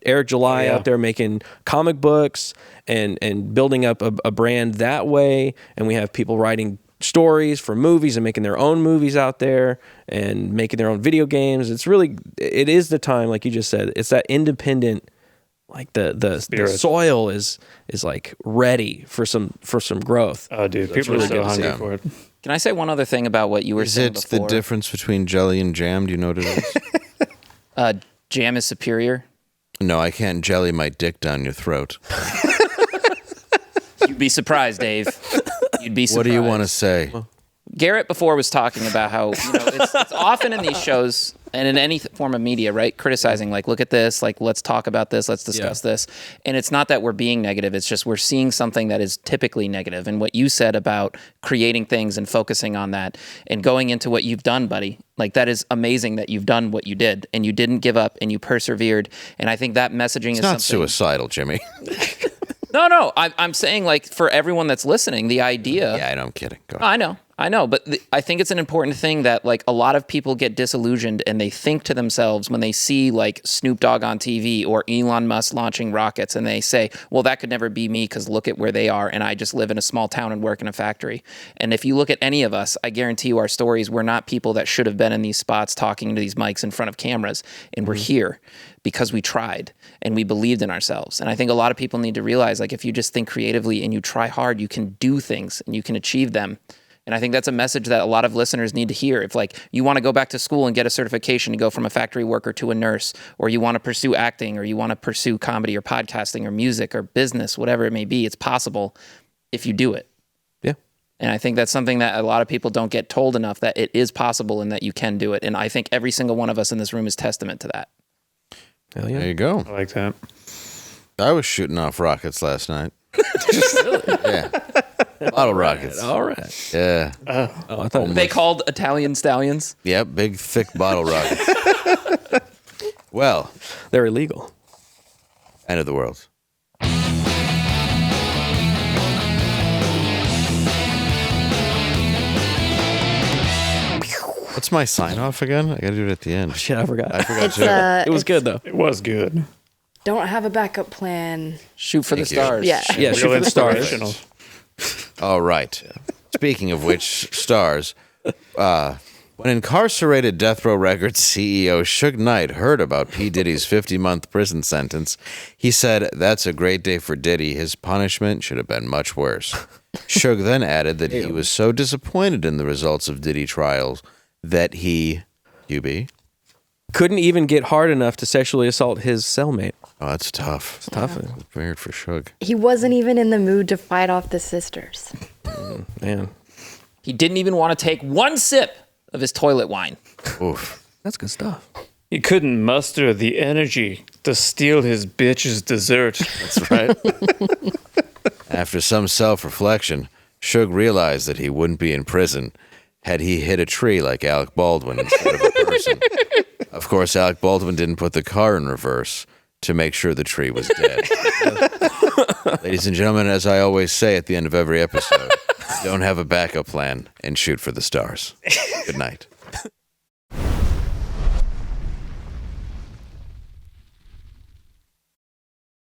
[SPEAKER 2] Eric July out there making comic books and building up a brand that way. And we have people writing stories for movies and making their own movies out there and making their own video games. It is the time, like you just said, it's that independent, like the soil is like ready for some growth.
[SPEAKER 4] Oh, dude, people are so hungry for it.
[SPEAKER 5] Can I say one other thing about what you were saying before?
[SPEAKER 1] Is it the difference between jelly and jam? Do you know what it is?
[SPEAKER 5] Jam is superior.
[SPEAKER 1] No, I can't jelly my dick down your throat.
[SPEAKER 5] You'd be surprised, Dave. You'd be surprised.
[SPEAKER 1] What do you want to say?
[SPEAKER 5] Garrett before was talking about how it's often in these shows and in any form of media, right? Criticizing, like, look at this, like, let's talk about this, let's discuss this. And it's not that we're being negative. It's just we're seeing something that is typically negative. And what you said about creating things and focusing on that and going into what you've done, buddy, like, that is amazing that you've done what you did and you didn't give up and you persevered. And I think that messaging is
[SPEAKER 1] not
[SPEAKER 5] something...
[SPEAKER 1] suicidal, Jimmy.
[SPEAKER 5] No. I'm saying, like, for everyone that's listening, the idea...
[SPEAKER 1] Yeah, I know, I'm kidding. Go ahead.
[SPEAKER 5] I know, but I think it's an important thing that, like, a lot of people get disillusioned and they think to themselves when they see, like, Snoop Dogg on TV or Elon Musk launching rockets, and they say, well, that could never be me because look at where they are and I just live in a small town and work in a factory. And if you look at any of us, I guarantee you our stories, we're not people that should have been in these spots talking to these mics in front of cameras, and we're here because we tried and we believed in ourselves. And I think a lot of people need to realize, like, if you just think creatively and you try hard, you can do things and you can achieve them. And I think that's a message that a lot of listeners need to hear. If, like, you want to go back to school and get a certification to go from a factory worker to a nurse, or you want to pursue acting, or you want to pursue comedy or podcasting or music or business, whatever it may be, it's possible if you do it.
[SPEAKER 2] Yeah.
[SPEAKER 5] And I think that's something that a lot of people don't get told enough, that it is possible and that you can do it. And I think every single one of us in this room is testament to that.
[SPEAKER 2] Hell yeah.
[SPEAKER 1] There you go.
[SPEAKER 4] I like that.
[SPEAKER 1] I was shooting off rockets last night. Yeah. Bottle rockets.
[SPEAKER 2] All right.
[SPEAKER 1] Yeah.
[SPEAKER 2] I thought
[SPEAKER 5] They called Italian stallions.
[SPEAKER 1] Yep, big, thick bottle rockets. Well,
[SPEAKER 2] they're illegal.
[SPEAKER 1] End of the world. What's my sign off again? I gotta do it at the end.
[SPEAKER 2] Shit, I forgot.
[SPEAKER 1] Too.
[SPEAKER 2] It was good though.
[SPEAKER 4] It was good.
[SPEAKER 3] Don't have a backup plan.
[SPEAKER 5] Shoot for the stars.
[SPEAKER 3] Yeah.
[SPEAKER 2] Yeah, shoot for the stars.
[SPEAKER 1] All right. Speaking of which, stars. When incarcerated Death Row Records CEO Suge Knight heard about P. Diddy's 50-month prison sentence, he said, "That's a great day for Diddy. His punishment should have been much worse." Suge then added that he was so disappointed in the results of Diddy trials that he, QB,
[SPEAKER 2] couldn't even get hard enough to sexually assault his cellmate.
[SPEAKER 1] Oh, that's tough.
[SPEAKER 2] It's tough.
[SPEAKER 1] Weird for Suge.
[SPEAKER 3] He wasn't even in the mood to fight off the sisters.
[SPEAKER 2] Man,
[SPEAKER 5] He didn't even want to take one sip of his toilet wine.
[SPEAKER 1] Oof.
[SPEAKER 2] that's good stuff.
[SPEAKER 4] He couldn't muster the energy to steal his bitch's dessert.
[SPEAKER 1] That's right. After some self-reflection, Suge realized that he wouldn't be in prison had he hit a tree like Alec Baldwin instead of a person. Of course, Alec Baldwin didn't put the car in reverse to make sure the tree was dead. Ladies and gentlemen, as I always say at the end of every episode, don't have a backup plan and shoot for the stars. Good night.